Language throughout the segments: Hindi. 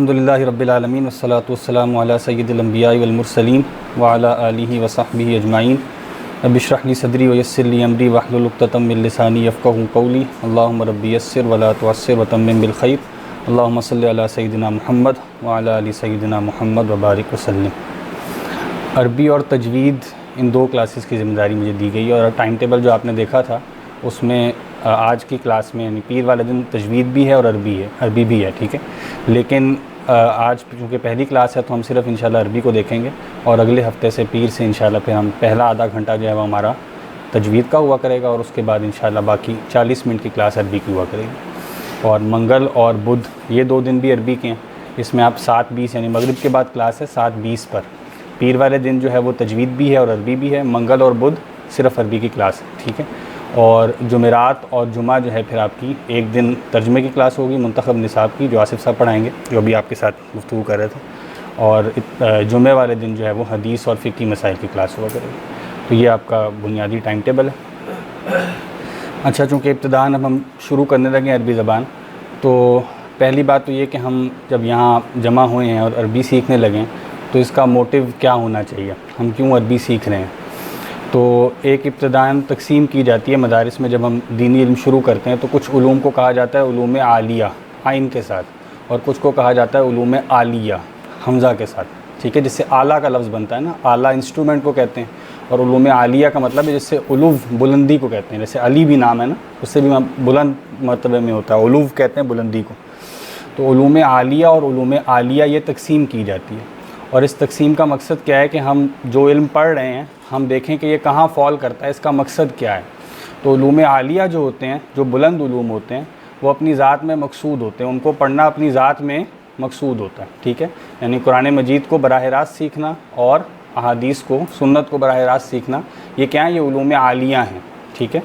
अल्हम्दुलिल्लाहि रब्बिल आलमीन वस्सलातु वस्सलामु अला सय्यिदिल अंबियाइ वल मुरसलीन व अला आलिहि व सहबिहि अजमाइन। रब्बि इश्रह ली सदरी व यस्सिर ली अमरी वहलुल उक़्दतम मिन लिसानी यफ़क़हू क़ौली। अल्लाहुम्मा रब्बि यस्सिर व ला तुअस्सिर व तम्मिम बिल खैर। अल्लाहुम्मा सल्लि अला सय्यिदिना मुहम्मद व अला आलि सय्यिदिना मुहम्मद व बारिक वसल्लिम। अरबी और तजवीद इन दो क्लासेस की ज़िम्मेदारी मुझे दी गई और टाइम टेबल जो आपने देखा था उसमें आज की क्लास में यानी पीर वाले दिन तजवीद भी है और अरबी भी है, ठीक है। लेकिन आज चूँकि पहली क्लास है तो हम सिर्फ इंशाल्लाह अरबी को देखेंगे और अगले हफ्ते से पीर से इंशाल्लाह फिर हम पहला आधा घंटा जो है वो हमारा तजवीद का हुआ करेगा और उसके बाद इंशाल्लाह बाकी 40 मिनट की क्लास अरबी की हुआ करेगी। और मंगल और बुध ये 2 दिन भी अरबी के हैं। इसमें आप 7:20 यानी मगरिब के बाद क्लास है 7:20 पर। पीर वाले दिन जो है वो तजवीद भी है और अरबी भी है। मंगल और बुध सिर्फ अरबी की क्लास है, ठीक है। और जुमेरात और जुमा जो है फिर आपकी एक दिन तर्जुमे की क्लास होगी मुंतखब निसाब की, जो आसिफ साहब पढ़ाएंगे, जो अभी आपके साथ गुफ्तगू कर रहे थे। और जुमे वाले दिन जो है वो हदीस और फ़िक़ही मसाइल की क्लास हुआ करेगी। तो ये आपका बुनियादी टाइम टेबल है। अच्छा, चूँकि इब्तिदान अब हम शुरू करने लगे अरबी ज़बान, तो पहली बात तो ये कि हम जब यहाँ जमा हुए हैं और अरबी सीखने लगें तो इसका मोटिव क्या होना चाहिए, हम क्यों अरबी सीख रहे हैं। तो एक इब्तिदान तकसीम की जाती है मदारिस में। जब हम दीनी इल्म शुरू करते हैं तो कुछ उलूम को कहा जाता है उलूम आलिया आइन के साथ, और कुछ को कहा जाता है उलूम आलिया हमज़ा के साथ, ठीक है। जिससे आला का लफ्ज़ बनता है ना, आला इंस्ट्रूमेंट को कहते हैं, और उलूम आलिया का मतलब है जिससे उलूव बुलंदी को कहते हैं। जैसे अली भी नाम है ना, उससे भी बुलंद मर्तबे में होता है, उलूव कहते हैं बुलंदी को। तो उलूम आलिया और उलूम आलिया ये तकसीम की जाती है। और इस तकसीम का मकसद क्या है कि हम जो इल्म पढ़ रहे हैं हम देखें कि ये कहाँ फ़ॉल करता है, इसका मकसद क्या है। तो उलूम आलिया जो होते हैं, जो बुलंद उलूम होते हैं, वो अपनी ज़ात में मकसूद होते हैं, उनको पढ़ना अपनी ज़ात में मकसूद होता है, ठीक है। यानी कुरान मजीद को बराह रास्त सीखना और अहादीस को, सुन्नत को बराह रास्त सीखना, ये क्या है, ये उलूम आलिया हैं, ठीक है।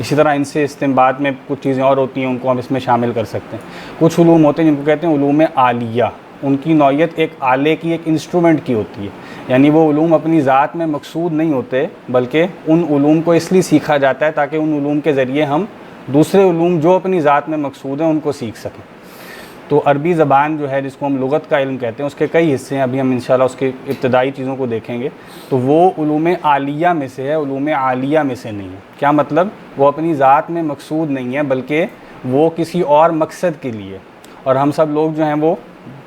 इसी तरह इनसे इस्तिंबात में कुछ चीज़ें और होती हैं, उनको हम इसमें शामिल कर सकते हैं। कुछ उलूम होते हैं जिनको कहते हैं उलूम आलिया, उनकी नौयत एक आले की, एक इंस्ट्रूमेंट की होती है। यानी वो उलूम अपनी ज़ात में मकसूद नहीं होते, बल्कि उन उलूम को इसलिए सीखा जाता है ताकि उन उलूम के ज़रिए हम दूसरे उलूम जो अपनी ज़ात में मकसूद हैं उनको सीख सकें। तो अरबी ज़बान जो है, जिसको हम लुग़त का इल्म कहते हैं, उसके कई हिस्से हैं। अभी हम इंशाल्लाह उसके इब्तदाई चीज़ों को देखेंगे। तो वो उलूम आलिया में से है, उलूम आलिया में से नहीं है। क्या मतलब, वो अपनी ज़ात में मकसूद नहीं है बल्कि वो किसी और मकसद के लिए। और हम सब लोग जो हैं वो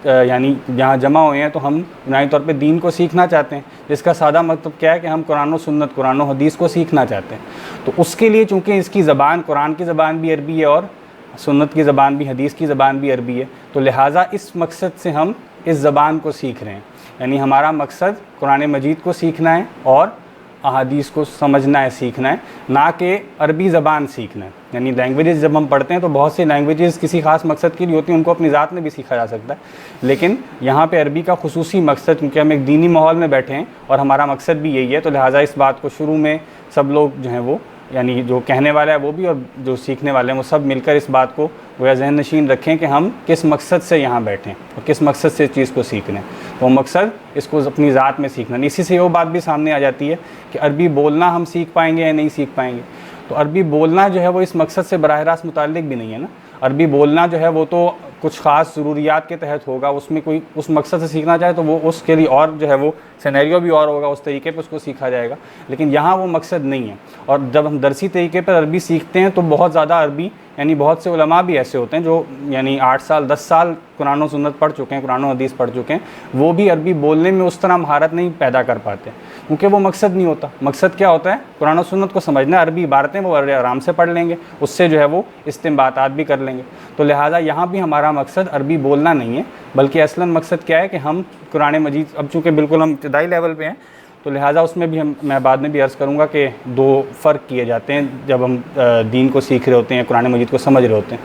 यानी जहाँ जमा हुए हैं तो हम बुनियादी तौर पे दीन को सीखना चाहते हैं, जिसका सादा मतलब क्या है कि हम कुरान और सुन्नत, कुरान और हदीस को सीखना चाहते हैं। तो उसके लिए चूँकि इसकी ज़बान, कुरान की ज़बान भी अरबी है और सुन्नत की ज़बान भी, हदीस की ज़बान भी अरबी है, तो लिहाजा इस मकसद से हम इस ज़बान को सीख रहे हैं। यानी हमारा मकसद कुरान मजीद को सीखना है और अहादीस को समझना है, सीखना है, ना कि अरबी ज़बान सीखना है। यानी लैंग्वेजेस जब हम पढ़ते हैं तो बहुत सी लैंग्वेजेस किसी ख़ास मकसद के लिए होती हैं, उनको अपनी ज़ात में भी सीखा जा सकता है। लेकिन यहाँ पे अरबी का खुसूसी मकसद, क्योंकि हम एक दीनी माहौल में बैठे हैं और हमारा मकसद भी यही है, तो लिहाजा इस बात को शुरू में सब लोग जो हैं वो, यानी जो कहने वाला है वो भी और जो सीखने वाले हैं वो सब मिलकर इस बात को वो ज़हन नशीन रखें कि हम किस मकसद से यहाँ बैठें और किस मकसद से इस चीज़ को सीख रहे हैं। तो मकसद इसको अपनी ज़ात में सीखना। इसी से वो बात भी सामने आ जाती है कि अरबी बोलना हम सीख पाएंगे या नहीं सीख पाएंगे। तो अरबी बोलना जो है वो इस मकसद से बराह रास्त मुताल्लिक भी नहीं है ना। अरबी बोलना जो है वो तो कुछ ख़ास ज़रूरियात के तहत होगा, उसमें कोई उस मकसद से सीखना चाहे तो वो उसके लिए और जो है वो सिनेरियो भी और होगा, उस तरीके पे उसको सीखा जाएगा। लेकिन यहाँ वो मकसद नहीं है। और जब हम दरसी तरीके पर अरबी सीखते हैं तो बहुत ज़्यादा अरबी, यानी बहुत से उलमा भी ऐसे होते हैं जो यानी 8 साल 10 साल कुरान और सुन्नत पढ़ चुके हैं, कुरान और हदीस पढ़ चुके हैं, वो भी अरबी बोलने में उस तरह महारत नहीं पैदा कर पाते, क्योंकि वो मकसद नहीं होता। मकसद क्या होता है, कुरान और सुन्नत को समझना। अरबी इबारतें वो आराम से पढ़ लेंगे, उससे जो है वो इस्तिंबातात भी कर लेंगे। तो लिहाजा यहाँ भी हमारा मकसद अरबी बोलना नहीं है, बल्कि असलन मकसद क्या है कि हम कुरान मजीद, अब चूँकि बिल्कुल हम इब्तिदाई लेवल पे हैं तो लिहाजा उसमें भी मैं बाद में भी अर्ज़ करूँगा कि 2 फ़र्क किए जाते हैं जब हम दीन को सीख रहे होते हैं, कुरान मजीद को समझ रहे होते हैं।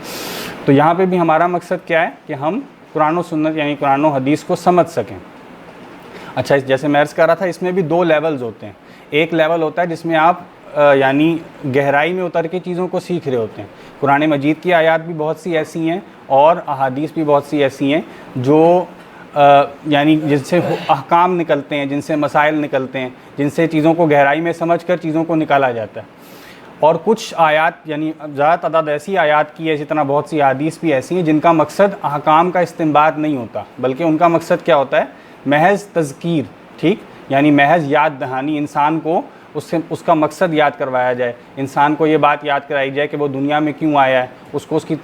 तो यहाँ पे भी हमारा मकसद क्या है कि हम कुरान और सुन्नत यानी कुरान और हदीस को समझ सकें। अच्छा, जैसे मैं अर्ज़ कर रहा था, इसमें भी 2 लेवल्स होते हैं। एक लेवल होता है जिसमें आप यानी गहराई में उतर के चीज़ों को सीख रहे होते हैं। कुरान मजीद की आयत भी बहुत सी ऐसी हैं और अहादीस भी बहुत सी ऐसी हैं जो यानी जिनसे अहकाम निकलते हैं, जिनसे मसाइल निकलते हैं, जिनसे चीज़ों को गहराई में समझ कर चीज़ों को निकाला जाता है। और कुछ आयात यानी ज़्यादा तादाद ऐसी आयात की है, इसी तरह बहुत सी हदीस भी ऐसी हैं जिनका मकसद अहकाम का इस्तिंबात नहीं होता, बल्कि उनका मकसद क्या होता है, महज तज़कीर, ठीक, यानी महज याद दहानी, इंसान को उससे उसका मकसद याद करवाया जाए, इंसान को ये बात याद कराई जाए कि वो दुनिया में क्यों आया है, उसको उसकी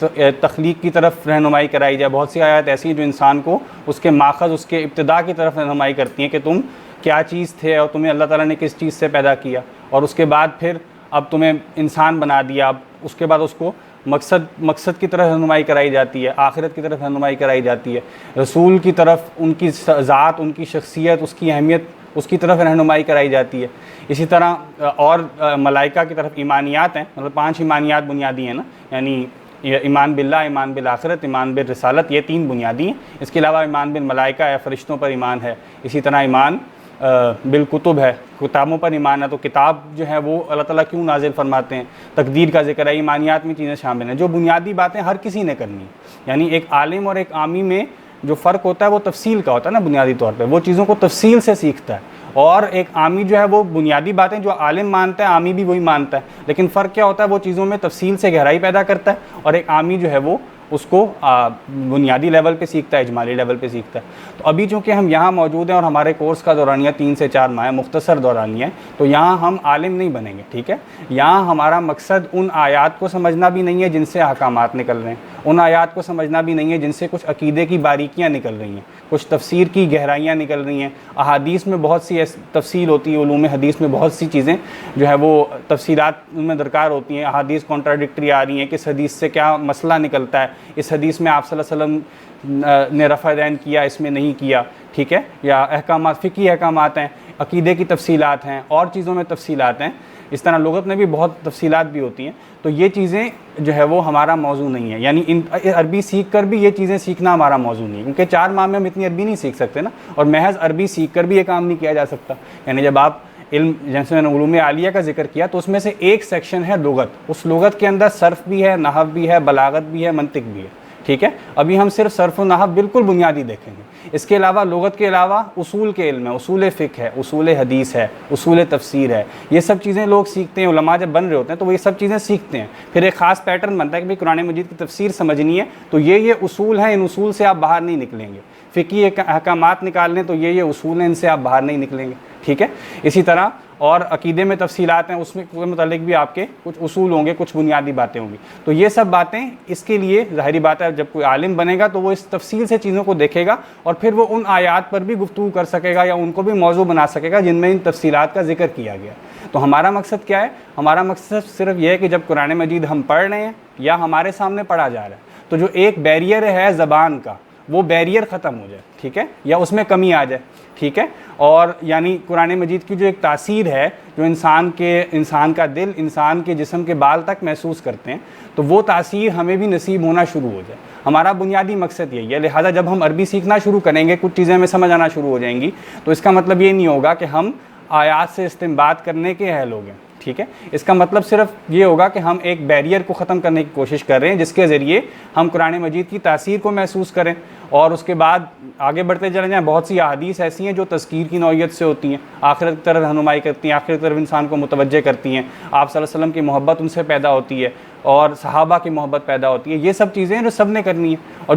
तख्लीक की तरफ रहनुमाई कराई जाए। बहुत सी आयत ऐसी हैं जो इंसान को उसके माखज़, उसके इब्तिदा की तरफ रहनुमाई करती हैं कि तुम क्या चीज़ थे और तुम्हें अल्लाह ताला ने किस चीज़ से पैदा किया, और उसके बाद फिर अब तुम्हें इंसान बना दिया, अब उसके बाद उसको मकसद की तरफ रहनुमाई कराई जाती है, आखिरत की तरफ रहनुमाई कराई जाती है, रसूल की तरफ उनकी ज़ात, उनकी शख्सियत, उसकी अहमियत, उसकी तरफ रहनुमाई कराई जाती है। इसी तरह और मलाइका की तरफ ईमानियात हैं, मतलब 5 ईमानियात बुनियादी हैं ना, यानी ईमान बिल्लाह, ईमान बिल आखिरत, ईमान बिल रिसालत, ये 3 बुनियादी हैं। इसके अलावा ईमान बिल मलाइका या फ़रिश्तों पर ईमान है। इसी तरह ईमान बिल कुतुब है, किताबों पर ईमान है। तो किताब जो है वो अल्लाह ताला क्यों नाजिल फरमाते हैं, तकदीर का जिक्र है, ईमानियात में चीज़ें शामिल हैं। जो बुनियादी बातें हर किसी ने करनी है, यानी एक आलिम और एक आमी में जो फ़र्क होता है वो तफसील का होता है ना, बुनियादी तौर पे वो चीज़ों को तफसील से सीखता है, और एक आमी जो है वो बुनियादी बातें जो आलिम मानता है, आमी भी वही मानता है, लेकिन फ़र्क क्या होता है, वो चीज़ों में तफसील से गहराई पैदा करता है, और एक आमी जो है वो उसको बुनियादी लेवल पे सीखता है, इजमाली लेवल पे सीखता है। तो अभी चूँकि हम यहाँ मौजूद हैं और हमारे कोर्स का दौरानिया 3 से 4 माह है, मुख्तसर दौरानिया है, तो यहाँ हम आलिम नहीं बनेंगे, ठीक है। यहाँ हमारा मकसद उन आयात को समझना भी नहीं है जिनसे अहकामात निकल रहे हैं, उन आयात को समझना भी नहीं है जिनसे कुछ अकीदे की बारीकियाँ निकल रही हैं, कुछ तफसीर की गहराइयाँ निकल रही हैं। अहादीस में बहुत सी तफसील होती है, उलूम हदीस में बहुत सी चीज़ें जो है वो तफसीलात उनमें दरकार होती हैं। अहादीस कॉन्ट्राडिक्टरी आ रही हैं, किस हदीस से क्या मसला निकलता है, इस हदीस में आप सल्लल्लाहु अलैहि वसल्लम ने रफ़ा दैन किया, इसमें नहीं किया, ठीक है, या अहकामात, फ़िक़ही अहकामात हैं, अकीदे की तफसीलात हैं, और चीज़ों में तफसीलात हैं। इस तरह लुग़त में भी बहुत तफसीलात भी होती हैं। तो ये चीज़ें जो है वो हमारा मौजू नहीं है, यानी इन अरबी सीख कर भी ये चीज़ें सीखना हमारा मौजू नहीं है, क्योंकि 4 माह में हम इतनी अरबी नहीं सीख सकते ना, और महज अरबी सीख कर भी ये काम नहीं किया जा सकता। यानी जब आप इल्म, जैसे मैंने उलूम आलिया का जिक्र किया, तो उसमें से एक सेक्शन है लुग़त, उस लुग़त के अंदर सर्फ़ भी है, नहव भी है, बलागत भी है, मंतिक भी है, ठीक है। अभी हम सिर्फ सर्फ़ और नहव बिल्कुल बुनियादी देखेंगे। इसके अलावा लुग़त के अलावा उसूल के इल्म है, उसूल फ़िक़्ह है, उसूल हदीस है, उसूल तफ़सीर है, ये सब चीज़ें लोग सीखते हैं। उलमा जब बन रहे होते हैं तो वो ये सब चीज़ें सीखते हैं, फिर एक ख़ास पैटर्न बनता है कि भाई कुरान मजीद की तफ़सीर समझनी है तो ये उसूल हैं, इन उसूल से आप बाहर नहीं निकलेंगे। फ़िक़ही अहकामात निकालने तो ये उसूल हैं, इनसे आप बाहर नहीं निकलेंगे, ठीक है। इसी तरह और अकीदे में तफसीलात हैं, उसमें के मुतालिक भी आपके कुछ उसूल होंगे, कुछ बुनियादी बातें होंगी। तो ये सब बातें, इसके लिए ज़ाहिरी बात है जब कोई आलिम बनेगा तो वो इस तफसील से चीज़ों को देखेगा, और फिर वो उन आयात पर भी गुफ्तगू कर सकेगा या उनको भी मौजू बना सकेगा जिनमें इन तफसीलात का जिक्र किया गया। तो हमारा मकसद क्या है, हमारा मकसद सिर्फ यह है कि जब कुरान मजीद हम पढ़ रहे हैं या हमारे सामने पढ़ा जा रहा है, तो जो एक बैरियर है ज़बान का, वो बैरियर ख़त्म हो जाए, ठीक है, या उसमें कमी आ जाए, ठीक है। और यानी कुरान मजीद की जो एक तासीर है, जो इंसान का दिल, इंसान के जिस्म के बाल तक महसूस करते हैं, तो वो तासीर हमें भी नसीब होना शुरू हो जाए। हमारा बुनियादी मकसद यही है। लिहाजा जब हम अरबी सीखना शुरू करेंगे, कुछ चीज़ें हमें समझ आना शुरू हो जाएंगी, तो इसका मतलब ये नहीं होगा कि हम आयात से इस्तिंबात करने के अहल हो गए, ठीक है। इसका मतलब सिर्फ ये होगा कि हम एक बैरियर को ख़त्म करने की कोशिश कर रहे हैं, जिसके ज़रिए हम कुरान मजीद की तासीर को महसूस करें, और उसके बाद आगे बढ़ते चले जाएँ। बहुत सी अहादीस ऐसी हैं जो तज़कीर की नौइयत से होती हैं, आखिरत की तरफ रहनुमाई करती हैं, आखिरत की तरफ इंसान को मुतवज्जे करती हैं, आप सल्लल्लाहु अलैहि वसल्लम की मोहब्बत उनसे पैदा होती है, और सहाबा की मोहब्बत पैदा होती है। ये सब चीज़ें जो सब ने करनी है, और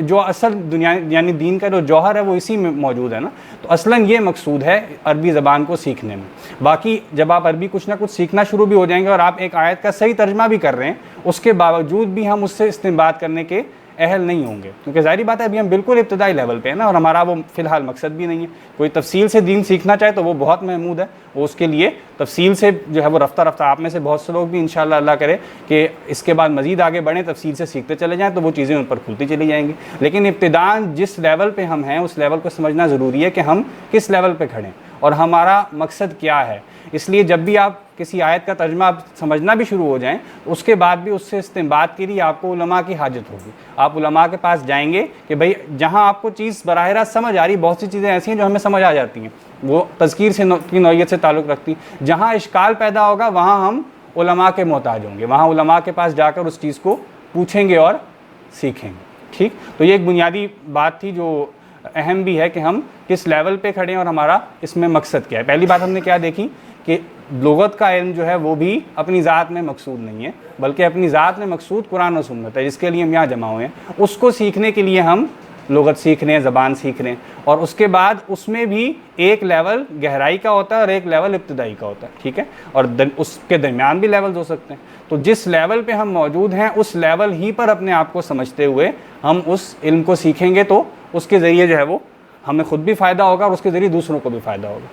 जो असल दुनिया यानी दीन का जो जौहर है वो इसी में मौजूद है ना। तो असलन ये मकसूद है अरबी ज़बान को सीखने में। बाकी जब आप अरबी कुछ ना कुछ सीखना शुरू भी हो जाएंगे और आप एक आयत का सही तर्जमा भी कर रहे हैं, उसके बावजूद भी हम उससे इस्तिंबात करने के अहल नहीं होंगे, क्योंकि ज़ाहिरी बात है अभी हम बिल्कुल इब्तदाई लेवल पे है ना, और हमारा वो फ़िलहाल मकसद भी नहीं है। कोई तफसील से दीन सीखना चाहे तो वो बहुत महमूद है, वो उसके लिए तफसील से जो है वो रफ्ता रफ्ता, आप में से बहुत से लोग भी इंशाअल्लाह अल्लाह करे कि इसके बाद मज़ीद आगे बढ़ें, तफसील से सीखते चले जाएँ, तो वो चीज़ें उन पर खुलती चली जाएंगी। लेकिन इब्तिदान जिस लेवल पर हम हैं, उस लेवल को समझना ज़रूरी है कि हम किस लेवल पर खड़ें और हमारा मकसद क्या है। इसलिए जब भी आप किसी आयत का तर्जुमा आप समझना भी शुरू हो जाएं, उसके बाद भी उससे इस्तिंबात के लिए आपको उलमा की हाजत होगी। आप उलमा के पास जाएंगे कि भाई जहां आपको चीज़ बराह रास्त समझ आ रही, बहुत सी चीज़ें ऐसी हैं जो हमें समझ आ जाती हैं, वो तज़कीर से की नौइयत से ताल्लुक़ रखती हैं। जहाँ इश्काल पैदा होगा वहाँ हम उलमा के मोहताज होंगे, वहाँ उलमा के पास जाकर उस चीज़ को पूछेंगे और सीखेंगे, ठीक। तो ये एक बुनियादी बात थी जो अहम भी है कि हम किस लेवल पे खड़े हैं और हमारा इसमें मकसद क्या है। पहली बात हमने क्या देखी कि लुगत का इल्म जो है वो भी अपनी ज़ात में मकसूद नहीं है, बल्कि अपनी ज़ात में मकसूद कुरान और सुन्नत है, जिसके लिए हम यहाँ जमा हुए हैं। उसको सीखने के लिए हम लुगत सीख रहे हैं, ज़बान सीख रहे हैं, और उसके बाद उसमें भी एक लेवल गहराई का होता है और एक लेवल इब्तिदाई का होता है, ठीक है, और उसके दरमियान भी लेवल्स हो सकते हैं। तो जिस लेवल पे हम मौजूद हैं उस लेवल ही पर अपने आप को समझते हुए हम उस इल्म को सीखेंगे, तो उसके ज़रिए जो है वो हमें ख़ुद भी फ़ायदा होगा और उसके ज़रिए दूसरों को भी फ़ायदा होगा।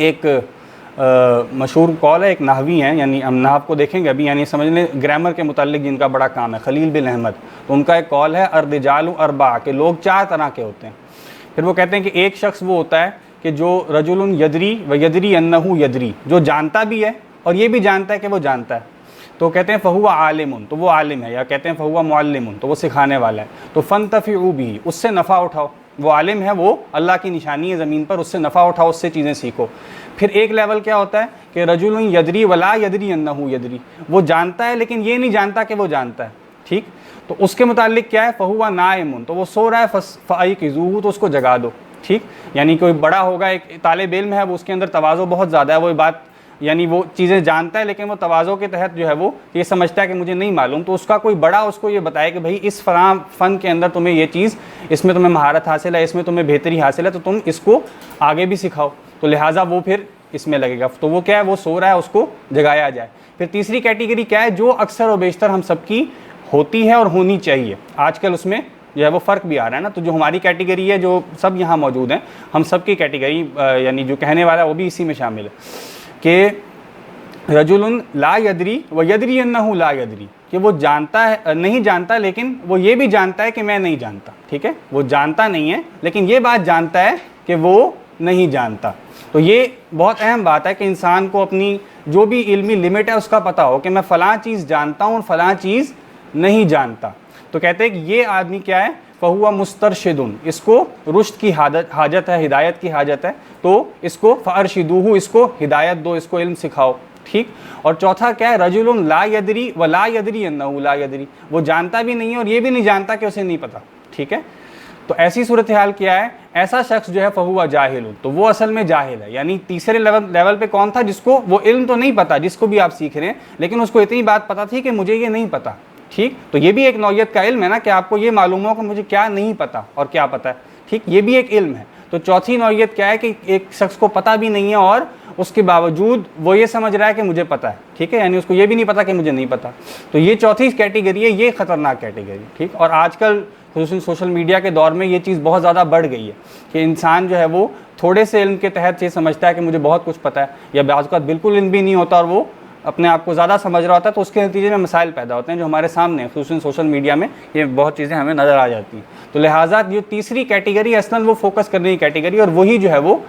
एक मशहूर कॉल है, एक नाहवी हैं, यानी हम नाहव को देखेंगे अभी, यानी समझ लें ग्रामर के मुतालिक जिनका बड़ा काम है, खलील बिन अहमद, तो उनका एक कॉल है अर्रिजालु अरबा, के लोग 4 तरह के होते हैं। फिर वो कहते हैं कि एक शख्स वो होता है कि जो रजुलुन यदरी व यदरी अन्नहु यदरी, जो जानता भी है और ये भी जानता है कि वो जानता है, तो कहते हैं फ़हुवा आलिमुन, तो वो आलिम है, या कहते हैं फ़हुवा मुअल्लिमुन, तो वो सिखाने वाला है। तो फ़न्तफ़िउ बिही, उससे नफ़ा उठाओ, वो आलिम है, वो अल्लाह की निशानी है ज़मीन पर, उससे नफ़ा उठाओ, उससे चीज़ें सीखो। फिर एक लेवल क्या होता है कि रजुलुन यदरी वला यदरी अन्नहु यदरी, वो जानता है लेकिन ये नहीं जानता कि वो जानता है, ठीक, तो उसके मुतालिक क्या है, फ़हुवा नाइमुन, तो वो सो रहा है, फ़अयक़िज़ूहु, तो उसको जगा दो, ठीक, यानी कोई बड़ा होगा, एक तालिब इल्म है, वो उसके अंदर तवाज़ो बहुत ज़्यादा है, वो बात यानी वो चीज़ें जानता है लेकिन वो तवाज़ो के तहत जो है वो ये समझता है कि मुझे नहीं मालूम, तो उसका कोई बड़ा उसको ये बताए कि भाई इस फ़न के अंदर तुम्हें ये चीज़, इसमें तुम्हें महारत हासिल है, इसमें तुम्हें बेहतरी हासिल है, तो तुम इसको आगे भी सिखाओ, तो लिहाजा वो फिर इसमें लगेगा। तो वो क्या है, वो सो रहा है, उसको जगाया जाए। फिर तीसरी कैटेगरी क्या है, जो अक्सर और बेशतर हम सबकी होती है और होनी चाहिए, आजकल उसमें जो है वो फ़र्क भी आ रहा है ना, तो जो हमारी कैटेगरी है, जो सब यहाँ मौजूद हैं, हम सब की कैटेगरी यानी जो कहने वाला है वो भी इसी में शामिल है कि रजुलुन ला यदरी व यदरी अन्नहु ला यदरी, कि वो जानता है, नहीं जानता, लेकिन वो ये भी जानता है कि मैं नहीं जानता, ठीक है, वो जानता नहीं है लेकिन ये बात जानता है कि वो नहीं जानता। तो ये बहुत अहम बात है कि इंसान को अपनी जो भी इल्मी लिमिट है उसका पता हो कि मैं फ़लाँ चीज़ जानता हूँ और फ़लाँ चीज़ नहीं जानता। तो कहते हैं कि ये आदमी क्या है, फ़हुवा मुस्तरशिदुन, इसको रुश्द की हाजत है, हिदायत की हाजत है, तो इसको फ़अरशिदूहु, इसको हिदायत दो, इसको इल्म सिखाओ, ठीक। और चौथा क्या है, रजुलुन ला यदरी व ला यदरी अन्नहु ला यदरी, वो जानता भी नहीं है और ये भी नहीं जानता कि उसे नहीं पता, ठीक है। तो ऐसी सूरत हाल क्या है, ऐसा शख्स जो है फ़हुवा जाहिलुन, तो वो असल में जाहिल है। यानी तीसरे लेवल पे कौन था, जिसको वो इल्म तो नहीं पता, जिसको भी आप सीख रहे हैं, लेकिन उसको इतनी बात पता थी कि मुझे ये नहीं पता, ठीक। तो ये भी एक नौयत का इल्म है ना, कि आपको ये मालूम हो कि मुझे क्या नहीं पता और क्या पता है, ठीक, ये भी एक इल्म है। तो चौथी नौयत क्या है कि एक शख्स को पता भी नहीं है और उसके बावजूद वो ये समझ रहा है कि मुझे पता है, ठीक है, यानी उसको ये भी नहीं पता कि मुझे नहीं पता। तो ये चौथी कैटेगरी है, ये ख़तरनाक कैटेगरी, ठीक। और आजकल खुसूसन सोशल मीडिया के दौर में ये चीज़ बहुत ज़्यादा बढ़ गई है कि इंसान जो है वो थोड़े से इल्म के तहत ये समझता है कि मुझे बहुत कुछ पता है, या बाज़ वक़्त बिल्कुल इल्म भी नहीं होता और वो अपने आप को ज़्यादा समझ रहा होता है, तो उसके नतीजे में मसाइल पैदा होते हैं जो हमारे सामने हैं। खुसूसन सोशल मीडिया में ये बहुत चीज़ें हमें नज़र आ जाती हैं। तो लिहाजा जो तीसरी कैटेगरी असलन वो फोकस करने की कैटेगरी, और वही जो है वो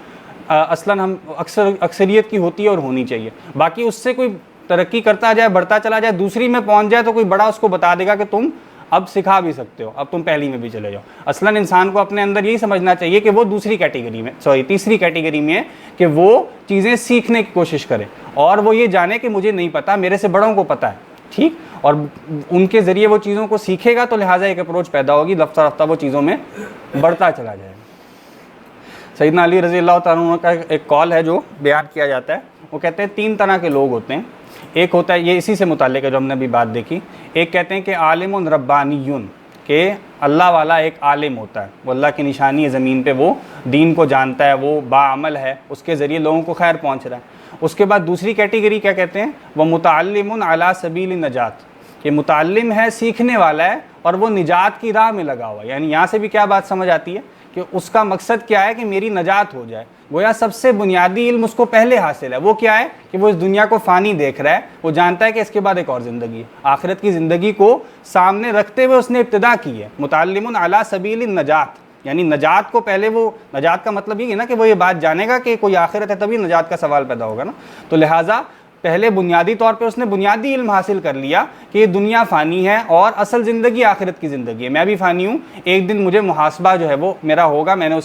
असलन हम अक्सरियत की होती है और होनी चाहिए। बाकी उससे कोई तरक्की करता जाए, बढ़ता चला जाए, दूसरी में पहुँच जाए, तो कोई बड़ा उसको बता देगा कि तुम अब सिखा भी सकते हो, अब तुम पहली में भी चले जाओ। असलन इंसान को अपने अंदर यही समझना चाहिए कि वो तीसरी कैटेगरी में है कि वो चीज़ें सीखने की कोशिश करे और वो ये जाने कि मुझे नहीं पता, मेरे से बड़ों को पता है, ठीक, और उनके ज़रिए वो चीज़ों को सीखेगा, तो लिहाजा एक अप्रोच पैदा होगी, रफ्ता रफ्ता वो चीज़ों में बढ़ता चला जाएगा। सैयदना अली रज़ी अल्लाह तआला अन्हु का एक कॉल है जो बयान किया जाता है, वो कहते हैं 3 तरह के लोग होते हैं। एक होता है, ये इसी से मुताल्लिक़ है जो हमने अभी बात देखी, एक कहते हैं कि आलिमुन रब्बानियुन, के अल्लाह वाला एक आलिम होता है, वो अल्लाह की निशानी है ज़मीन पे, वो दीन को जानता है, वो बाअमल है, उसके ज़रिए लोगों को खैर पहुँच रहा है। उसके बाद दूसरी कैटेगरी क्या कहते हैं, वह मुतअल्लिमुन अला सबील नजात, कि मुतअल्लिम है, सीखने वाला है और वो निजात की राह में लगा हुआ है। यानी यहाँ से भी क्या बात समझ आती है कि उसका मकसद क्या है कि मेरी नजात हो जाए, गोया सबसे बुनियादी इल्म उसको पहले हासिल है। वो क्या है कि वो इस दुनिया को फ़ानी देख रहा है, वो जानता है कि इसके बाद एक और ज़िंदगी है, आखिरत की ज़िंदगी को सामने रखते हुए उसने इब्तिदा की है। मुतअल्लिमुन अला सबील नजात, यानी नजात को पहले, वो नजात का मतलब ये है ना कि वो ये बात जानेगा कि कोई आखिरत है, तभी नजात का सवाल पैदा होगा ना। तो लिहाजा पहले बुनियादी तौर पे उसने बुनियादी इल्म हासिल कर लिया कि ये दुनिया फ़ानी है और असल ज़िंदगी आखिरत की ज़िंदगी है, मैं भी फ़ानी हूँ, एक दिन मुझे मुहासबा जो है वो मेरा होगा, मैंने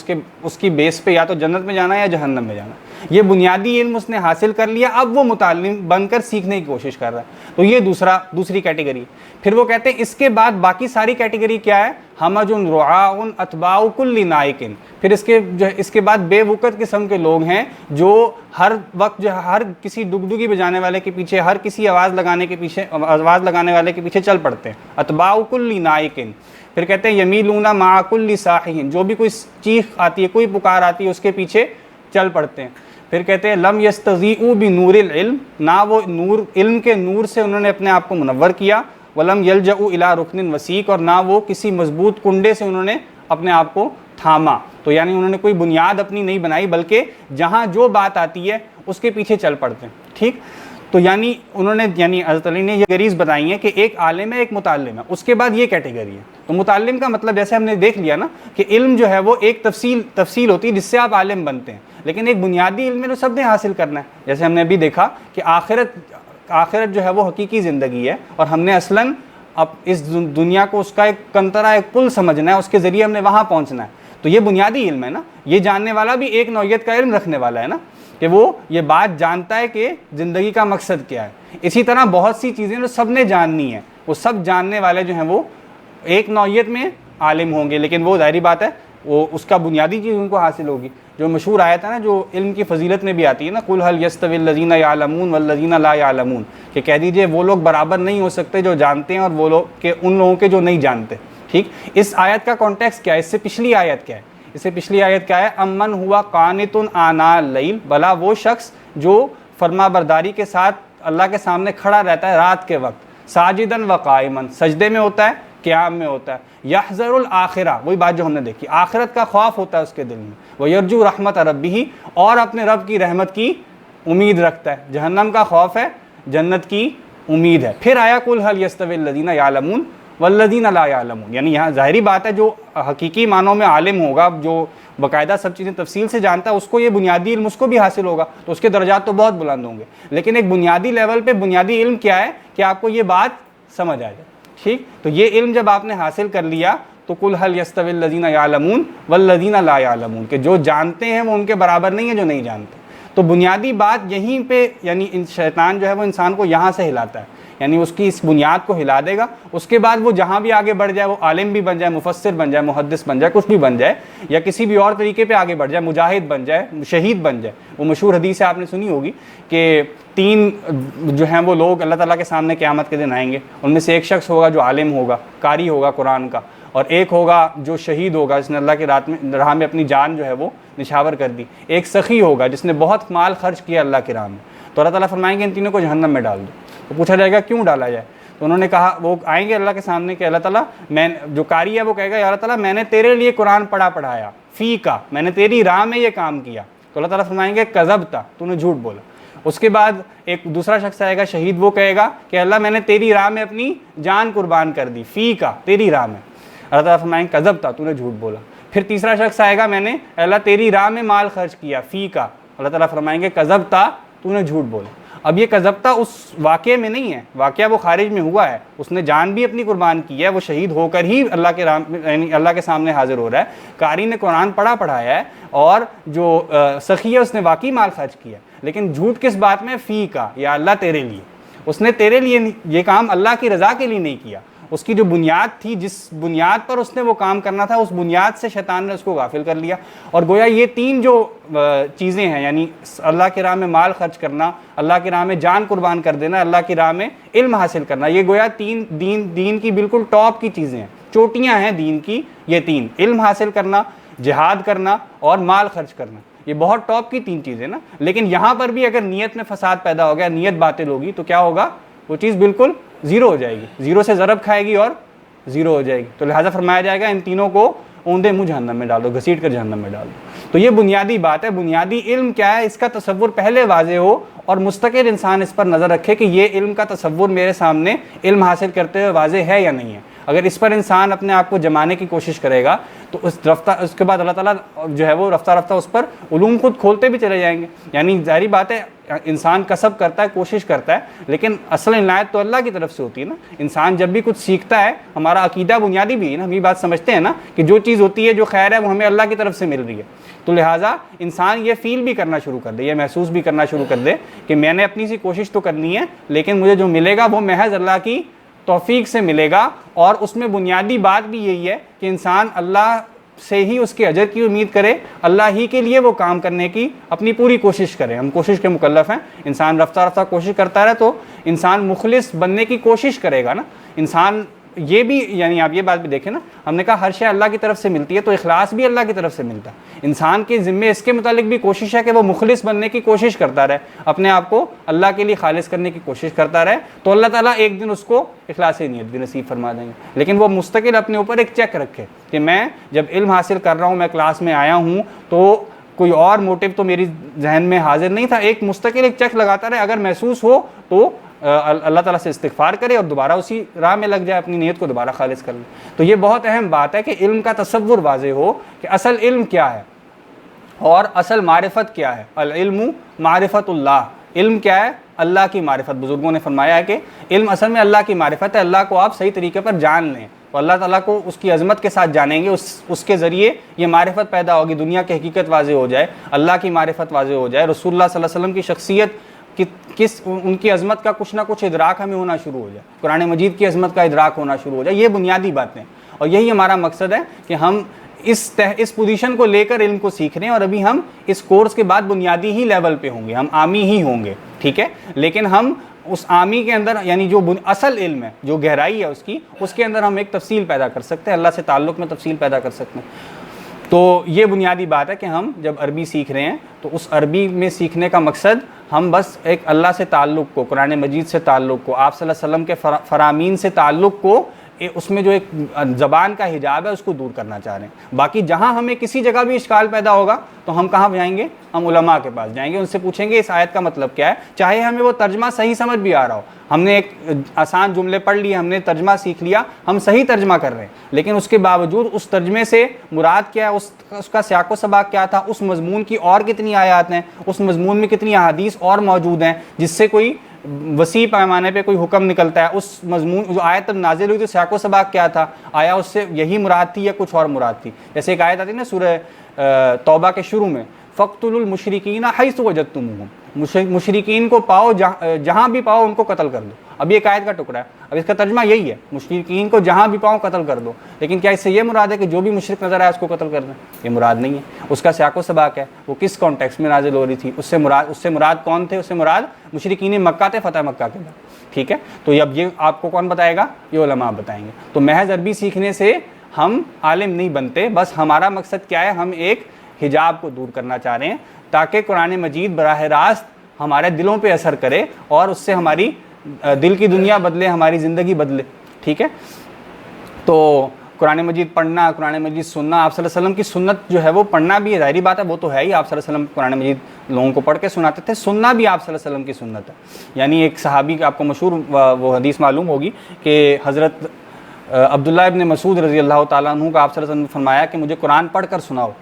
उसकी बेस पे या तो जन्नत में जाना है या जहन्नम में जाना। ये बुनियादी इल्म उसने हासिल कर लिया, अब वो मुताल्लिम बनकर सीखने की कोशिश कर रहा है। तो ये दूसरी कैटेगरी। फिर वो कहते हैं इसके बाद बाकी सारी कैटेगरी क्या है, हमजुन रुआउन अतबाउ कुल्ली नाइकिन। फिर इसके बाद बेवकूफ़ किस्म के लोग हैं जो हर वक्त जो हर किसी डुगडुगी बजाने वाले के पीछे, हर किसी आवाज़ लगाने वाले के पीछे चल पड़ते हैं। अतबाउ कुल्ली नाइकिन। फिर कहते हैं यमीलूना मा कुल्ली साहिन, जो भी कोई चीख आती है, कोई पुकार आती है, उसके पीछे चल पड़ते हैं। फिर कहते हैं लम यस्तज़ीउ बि नूरिल इल्म, ना वो नूर इल्म के नूर से उन्होंने अपने आप को मुनव्वर किया। वलम यलजउ इला रुकनिन वसीक, और ना वो किसी मजबूत कुंडे से उन्होंने अपने आप को थामा। तो यानी उन्होंने कोई बुनियाद अपनी नहीं बनाई, बल्कि जहाँ जो बात आती है उसके पीछे चल पड़ते हैं। ठीक, तो यानी उन्होंने हज़रत अली ने ये कैटेगरीज बताई हैं कि एक आलिम है, एक मुताल्लिम है, उसके बाद ये कैटेगरी है। तो मुताल्लिम का मतलब जैसे हमने देख लिया ना कि इल्म जो है वो एक तफसील होती है जिससे आप आलिम बनते हैं, लेकिन एक बुनियादी इल्म में तो सब ने हासिल करना है। जैसे हमने अभी देखा कि आखिरत जो है वो हकीकी ज़िंदगी है, और हमने असलन अब इस दुनिया को उसका एक कंतरा, एक पुल समझना है, उसके ज़रिए हमने वहाँ पहुँचना है। तो ये बुनियादी इल्म है ना, ये जानने वाला भी एक नौइयत का इल्म रखने वाला है ना, कि वो ये बात जानता है कि ज़िंदगी का मकसद क्या है। इसी तरह बहुत सी चीज़ें जो सब ने जाननी है, वो सब जानने वाले जो हैं वो एक नौइयत में आलिम होंगे, लेकिन वो ज़ाहिरी बात है वो उसका बुनियादी चीज़ उनको हासिल होगी। जो मशहूर आयत है ना, जो इल्म की फजीलत में भी आती है ना, कुल हल यस्तविल लज़ीना यालमून वल लज़ीना ला यालमून, कि कह दीजिए वो लोग बराबर नहीं हो सकते जो जानते हैं और वो लोग के उन लोगों के जो नहीं जानते। ठीक, इस आयत का कॉन्टेक्स्ट क्या है, इससे पिछली आयत क्या है? इससे पिछली आयत क्या है, अमन हुआ कानितुन आना लैल, भला वो शख्स जो फरमाबरदारी के साथ अल्लाह के सामने खड़ा रहता है रात के वक्त, साजिदन व काइमन, सजदे में होता है, क़याम में होता है, यहज़रुल आखिरा, वही बात जो हमने देखी, आखिरत का खौफ होता है उसके दिल में, व यरजू रहमत रब्बिही, और अपने रब की रहमत की उम्मीद रखता है, जहन्नम का खौफ है, जन्नत की उम्मीद है। फिर आया कुल हल यस्तविल लज़ीना यालमून वल्लज़ीना ला यालमून, यानी यहाँ ज़ाहिरी बात है जो हकीकी मानों में आलिम होगा, जो बाकायदा सब चीज़ें तफसील से जानता है, उसको ये बुनियादी इल्म उसको भी हासिल होगा, तो उसके दर्जात तो बहुत बुलंद होंगे। लेकिन एक बुनियादी लेवल पे बुनियादी इल्म क्या है कि आपको ये बात समझ आ जाए। ठीक, तो ये इल्म जब आपने हासिल कर लिया तो कुल हल यस्तविल लज़ीना यालमून वल्लज़ीना ला यालमून, के जो जानते हैं वो उनके बराबर नहीं है जो नहीं जानते। तो बुनियादी बात यहीं पे, यानी शैतान जो है वो इंसान को यहाँ से हिलाता है, यानी उसकी इस बुनियाद को हिला देगा। उसके बाद वो जहाँ भी आगे बढ़ जाए, वो आलिम भी बन जाए, मुफस्सिर बन जाए, मुहद्दिस बन जाए, कुछ भी बन जाए, या किसी भी और तरीके पे आगे बढ़ जाए, मुजाहिद बन जाए, शहीद बन जाए। वो मशहूर हदीस है, आपने सुनी होगी कि 3 जो हैं वो लोग अल्लाह ताला के सामने क़यामत के दिन आएंगे। उनमें से एक शख्स होगा जो आलिम होगा, कारी होगा कुरान का, और एक होगा जो शहीद होगा जिसने अल्लाह की राह में अपनी जान जो है वो निछावर कर दी। एक सखी होगा जिसने बहुत माल खर्च किया अल्लाह की राह में। तो अल्लाह ताला फरमाएंगे इन तीनों को जहन्नम में डाल दो। तो पूछा जाएगा क्यों डाला जाए? तो उन्होंने कहा, वो आएंगे अल्लाह के सामने कि अल्लाह ताला, मैं जो कारी है वो कहेगा या अल्लाह ताला मैंने तेरे लिए कुरान पढ़ाया, फ़ी का, मैंने तेरी राह में ये काम किया। तो अल्लाह ताला फरमाएंगे कज़बता, तूने झूठ बोला। उसके बाद एक दूसरा शख्स आएगा शहीद, वो कहेगा कि अल्लाह मैंने तेरी राह में अपनी जान कुर्बान कर दी, फ़ी का, तेरी राह में। अल्लाह ताला फरमाएंगे कज़बता, तूने झूठ बोला। फिर तीसरा शख्स आएगा, मैंने अल्लाह तेरी राह में माल खर्च किया, फ़ी का। अल्लाह ताला फरमाएंगे कज़बता, तूने झूठ बोला। अब ये कज़बता उस वाक़े में नहीं है, वाक़या वो खारिज में हुआ है, उसने जान भी अपनी कुर्बान की है, वो शहीद होकर ही अल्लाह के यानी अल्लाह के सामने हाजिर हो रहा है। कारी ने कुरान पढ़ाया है, और जो सखी है उसने वाकई माल खर्च किया, लेकिन झूठ किस बात में? फ़ी का, या अल्लाह तेरे लिए। उसने तेरे लिए ये काम अल्लाह की रज़ा के लिए नहीं किया। उसकी जो बुनियाद थी, जिस बुनियाद पर उसने वो काम करना था, उस बुनियाद से शैतान ने उसको गाफिल कर लिया। और गोया ये 3 जो चीज़ें हैं, यानी अल्लाह की राह में माल खर्च करना, अल्लाह की राह में जान कुर्बान कर देना, अल्लाह की राह में इल्म हासिल करना, ये गोया 3 दीन की बिल्कुल टॉप की चीज़ें हैं, चोटियाँ हैं दीन की। ये 3, इल्म हासिल करना, जिहाद करना और माल खर्च करना, ये बहुत टॉप की 3 चीज़ें ना। लेकिन यहाँ पर भी अगर नीयत में फसाद पैदा हो गया, नीयत बातिल होगी, तो क्या होगा? वो चीज़ बिल्कुल ज़ीरो हो जाएगी, ज़ीरो से ज़रब खाएगी और ज़ीरो हो जाएगी। तो लिहाजा फरमाया जाएगा इन तीनों को ऊंधे मुँह जहन्नम में डाल दो, घसीट कर जहन्नम में डाल दो। तो ये बुनियादी बात है। बुनियादी इल्म क्या है, इसका तसव्वुर पहले वाज़े हो, और मुस्तकिल इंसान इस पर नज़र रखे कि ये इल्म का तसव्वुर मेरे सामने इल्म हासिल करते हुए वाज़े है या नहीं है। अगर इस पर इंसान अपने आप को जमाने की कोशिश करेगा तो उसके बाद अल्लाह ताला जो है वो रफ्ता रफ्ता उस पर उलूम खुद खोलते भी चले जाएंगे। यानी जाहिर बात है, इंसान कसब करता है, कोशिश करता है, लेकिन असल इनायत तो अल्लाह की तरफ से होती है ना। इंसान जब भी कुछ सीखता है, हमारा अकीदा बुनियादी भी है ना, हम ये बात समझते हैं ना कि जो चीज़ होती है, जो खैर है, वो हमें अल्लाह की तरफ से मिल रही है। तो लिहाजा इंसान ये फील भी करना शुरू कर दे, ये महसूस भी करना शुरू कर दे कि मैंने अपनी सी कोशिश तो करनी है, लेकिन मुझे जो मिलेगा वो महज अल्लाह की तौफीक से मिलेगा। और उसमें बुनियादी बात भी यही है कि इंसान अल्लाह से ही उसके अजर की उम्मीद करे, अल्लाह ही के लिए वो काम करने की अपनी पूरी कोशिश करे। हम कोशिश के मुकल्लफ़ हैं। इंसान रफ्ता रफ्ता कोशिश करता रहे तो इंसान मुखलिस बनने की कोशिश करेगा ना। इंसान ये भी, यानी आप ये बात भी देखें ना, हमने कहा हर शय अल्लाह की तरफ से मिलती है, तो इखलास भी अल्लाह की तरफ से मिलता है। इंसान के ज़िम्मे इसके मुतालिक भी कोशिश है कि वो मुखलिस बनने की कोशिश करता रहे, अपने आप को अल्लाह के लिए खालिस करने की कोशिश करता रहे, तो अल्लाह ताला एक दिन उसको इखलास नीयत भी नसीब फरमा देंगे। लेकिन वो मुस्तकिल अपने ऊपर एक चेक रखे कि मैं जब इल्म हासिल कर रहा हूँ, मैं क्लास में आया हूँ, तो कोई और मोटिव तो मेरी जहन में हाजिर नहीं था। एक मुस्तकिल एक चेक लगाता रहे, अगर महसूस हो तो अल्लाह ताला से इस्तिग़फ़ार करे और दोबारा उसी राह में लग जाए, अपनी नीयत को दोबारा खालिस कर ले। तो ये बहुत अहम बात है कि इल्म का तसव्वुर वाज़े हो कि असल इल्म क्या है और असल मारिफत क्या है। अल इल्मु मारिफतुल्लाह, इल्म क्या है? अल्लाह की मारिफत। बुजुर्गों ने फरमाया है कि इल्म असल में अल्लाह की मारिफत है। अल्लाह को आप सही तरीके पर जान लें तो अल्लाह ताला को उसकी अज़मत के साथ जानेंगे, उसके ज़रिए ये मारिफत पैदा होगी, दुनिया की हकीकत वाज़े हो जाए, अल्लाह की मारिफत वाज़े हो जाए, रसूलुल्लाह सल्लल्लाहु अलैहि वसल्लम की शख्सियत किस उनकी अज़मत का कुछ ना कुछ इदराक हमें होना शुरू हो जाए, कुरान मजीद की अज़मत का इदराक होना शुरू हो जाए। ये बुनियादी बातें, और यही हमारा मकसद है कि हम इस पोजीशन को लेकर इल्म को सीख रहे हैं। और अभी हम इस कोर्स के बाद बुनियादी ही लेवल पे होंगे, हम आमी ही होंगे, ठीक है। लेकिन हम उस आमी के अंदर, यानी जो असल इल्म है, जो गहराई है उसके अंदर हम एक तफसील पैदा कर सकते हैं, अल्लाह से ताल्लुक़ में तफसील पैदा कर सकते हैं। तो ये बुनियादी बात है कि हम जब अरबी सीख रहे हैं तो उस अरबी में सीखने का मकसद हम बस एक अल्लाह से ताल्लुक़ को, कुरान मजीद से ताल्लुक़ को, आप सल्लल्लाहु अलैहि वसल्लम के फरामीन से ताल्लुक़ को, उसमें जो एक ज़बान का हिजाब है उसको दूर करना चाह रहे हैं। बाकी जहाँ हमें किसी जगह भी इश्काल पैदा होगा तो हम कहाँ जाएंगे? हम उलमा के पास जाएंगे, उनसे पूछेंगे इस आयत का मतलब क्या है, चाहे हमें वो तर्जमा सही समझ भी आ रहा हो। हमने एक आसान जुमले पढ़ लिए, हमने तर्जमा सीख लिया, हम सही तर्जमा कर रहे हैं, लेकिन उसके बावजूद उस तर्जमे से मुराद क्या है, उसका सियाक़ो सबाक़ क्या था, उस मज़मून की और कितनी आयात हैं, उस मज़मून में कितनी अहादीस और मौजूद हैं जिससे कोई वसी पैमाने पे कोई हुक्म निकलता है। उस मजमून जो आयत तब नाजिल हुई तो सियाक़ो सबाक़ क्या था, आया उससे यही मुराद थी या कुछ और मुराद थी। जैसे एक आयत आती है ना सूरह तौबा के शुरू में, फ़क़्तुलुल मुशरिकीन हैसु वजदतुमूहुम, मुशरिकीन को पाओ जहाँ भी पाओ उनको कत्ल कर दो। अब ये एक आयत का टुकड़ा है, अब इसका तर्जमा यही है, मुशरिकीन को जहाँ भी पाओ कत्ल कर दो। लेकिन क्या इससे ये मुराद है कि जो भी मुशरिक नज़र आए उसको कत्ल कर दें? ये मुराद नहीं है। उसका सियाक़ो सबाक़ है, वो किस कॉन्टेक्स्ट में नाजिल हो रही थी, उससे मुराद कौन थे? उससे मुराद मुशरिकीन मक्का थे, फ़तह मक्का के बाद, ठीक है। तो अब ये आपको कौन बताएगा? ये उलमा बताएंगे। तो महज अरबी सीखने से हम आलिम नहीं बनते, बस हमारा मकसद क्या है, हम एक हिजाब को दूर करना चाह रहे हैं ताकि कुरान मजीद बराह रास्त हमारे दिलों पे असर करे और उससे हमारी दिल की दुनिया बदले, हमारी ज़िंदगी बदले, ठीक है। तो कुरान मजीद पढ़ना, कुरान मजीद सुनना, आप सल्लल्लाहु अलैहि वसल्लम की सुन्नत जो है वो पढ़ना भी ज़ाहिरी बात है, वो तो है ही। आप सल्लल्लाहु अलैहि वसल्लम कुरान मजीद लोगों को पढ़ के सुनाते थे, सुनना भी आप सल्लल्लाहु अलैहि वसल्लम की सुन्नत है। यानी एक सहाबी का आपको मशहूर वो हदीस मालूम होगी कि हज़रत अब्दुल्लाह इब्न मसूद रज़ी अल्लाह ताला अन्हु का आप सल्लल्लाहु अलैहि वसल्लम ने फरमाया कि मुझे कुरान पढ़ कर सुनाओ।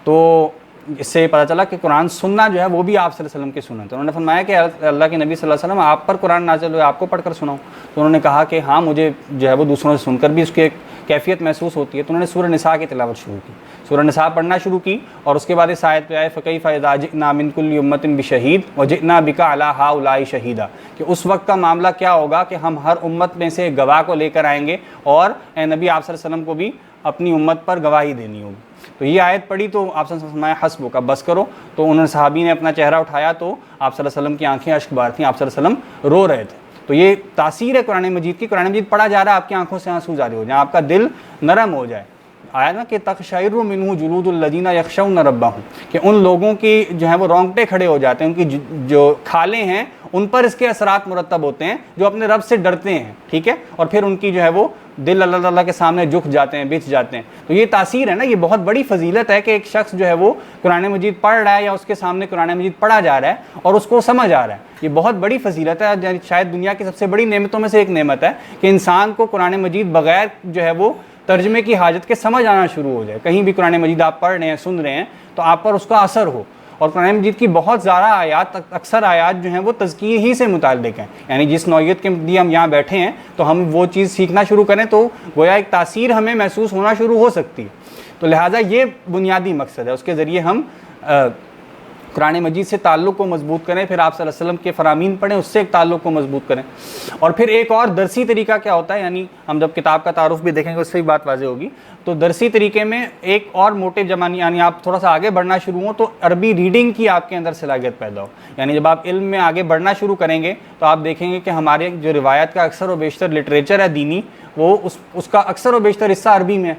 तो इससे पता चला कि कुरान सुनना जो है वो भी आप सल्लल्लाहु अलैहि वसल्लम की सुन्नत है। उन्होंने फरमाया कि अल्लाह के नबी सल्लल्लाहु अलैहि वसल्लम आप पर कुरान नाज़िल हुआ, आपको पढ़कर सुनाओ। तो उन्होंने कहा कि हाँ, मुझे जो है वो दूसरों से सुनकर भी उसकी कैफियत महसूस होती है। तो उन्होंने सूरह निसा की तिलावत शुरू की, सूरह निसा पढ़ना शुरू की, और उसके बाद इस आयत पे आए फ़कैफ़ इज़ा जिअना मिन कुल्लि उम्मतिन बिशहीद व जिअना बिका अला हाउलाई शहीदा, कि उस वक्त का मामला क्या होगा कि हम हर उम्मत में से गवाह को लेकर आएंगे और ए नबी आप सल्लल्लाहु अलैहि वसल्लम को भी अपनी उम्मत पर गवाही देनी होगी। तो ये आयत पढ़ी तो आप सल्लल्लाहु अलैहि वसल्लम हस्बुक, अब बस करो। तो उन्होंने सहाबी ने अपना चेहरा उठाया तो आप सल्लल्लाहु अलैहि वसल्लम की आंखें अश्कबार थीं, आप सल्लल्लाहु अलैहि वसल्लम रो रहे थे। तो ये तासीर है कुरान मजीद की। कुरान मजीद पढ़ा जा रहा है, आपकी आंखों से आंसू जारी हो जाए, आपका दिल नरम हो जाए। आया ना कि तक़शइरु मिन्हु जुलूदुल लज़ीना यख़शौना रब्बहुम, कि उन लोगों की जो है वो रोंगटे खड़े हो जाते हैं, उनकी जो खालें हैं उन पर इसके असरात मुरतब होते हैं जो अपने रब से डरते हैं, ठीक है। और फिर उनकी जो है वो दिल अल्लाह ताला के सामने झुक जाते हैं, बिछ जाते हैं। तो ये तासीर है ना, ये बहुत बड़ी फजीलत है कि एक शख्स जो है वो कुरान मजीद पढ़ रहा है या उसके सामने कुरान मजीद पढ़ा जा रहा है और उसको समझ आ रहा है। ये बहुत बड़ी फजीलत है, शायद दुनिया की सबसे बड़ी नेमतों में से एक नेमत है कि इंसान को कुरान मजीद बग़ैर जो है वो तर्जमे की हाजत के समझ आना शुरू हो जाए। कहीं भी कुरान मजीद आप पढ़ रहे हैं, सुन रहे हैं, तो आप पर उसका असर हो। और कुरान मजीद की बहुत ज़्यादा आयात, अक्सर आयात जो हैं वो तज़किर ही से मुताल्लिक़ हैं। यानी जिस नौइयत के लिए हम यहाँ बैठे हैं तो हम वो चीज़ सीखना शुरू करें तो गोया एक तासीर हमें महसूस होना शुरू हो सकती है। तो लिहाजा ये बुनियादी मकसद है, उसके ज़रिए हम कुरान मजीद से ताल्लुक़ को मजबूत करें, फिर आप सल्लल्लाहु अलैहि वसल्लम के फ़रामीन पढ़ें, उससे एक ताल्लुक़ को मजबूत करें। और फिर एक और दरसी तरीका क्या होता है, यानी हम जब किताब का तारुफ भी देखेंगे उससे भी बात वाज़े होगी। तो दरसी तरीके में एक और मोटिव जमानी, यानी आप थोड़ा सा आगे बढ़ना शुरू हो तो अरबी रीडिंग की आपके अंदर सलाहियत पैदा हो। यानी जब आप इल्म में आगे बढ़ना शुरू करेंगे तो आप देखेंगे कि हमारे जो रिवायत का अक्सर व बेशतर लिटरेचर है दीनी, वो उसका अक्सर व बेशतर हिस्सा अरबी में है।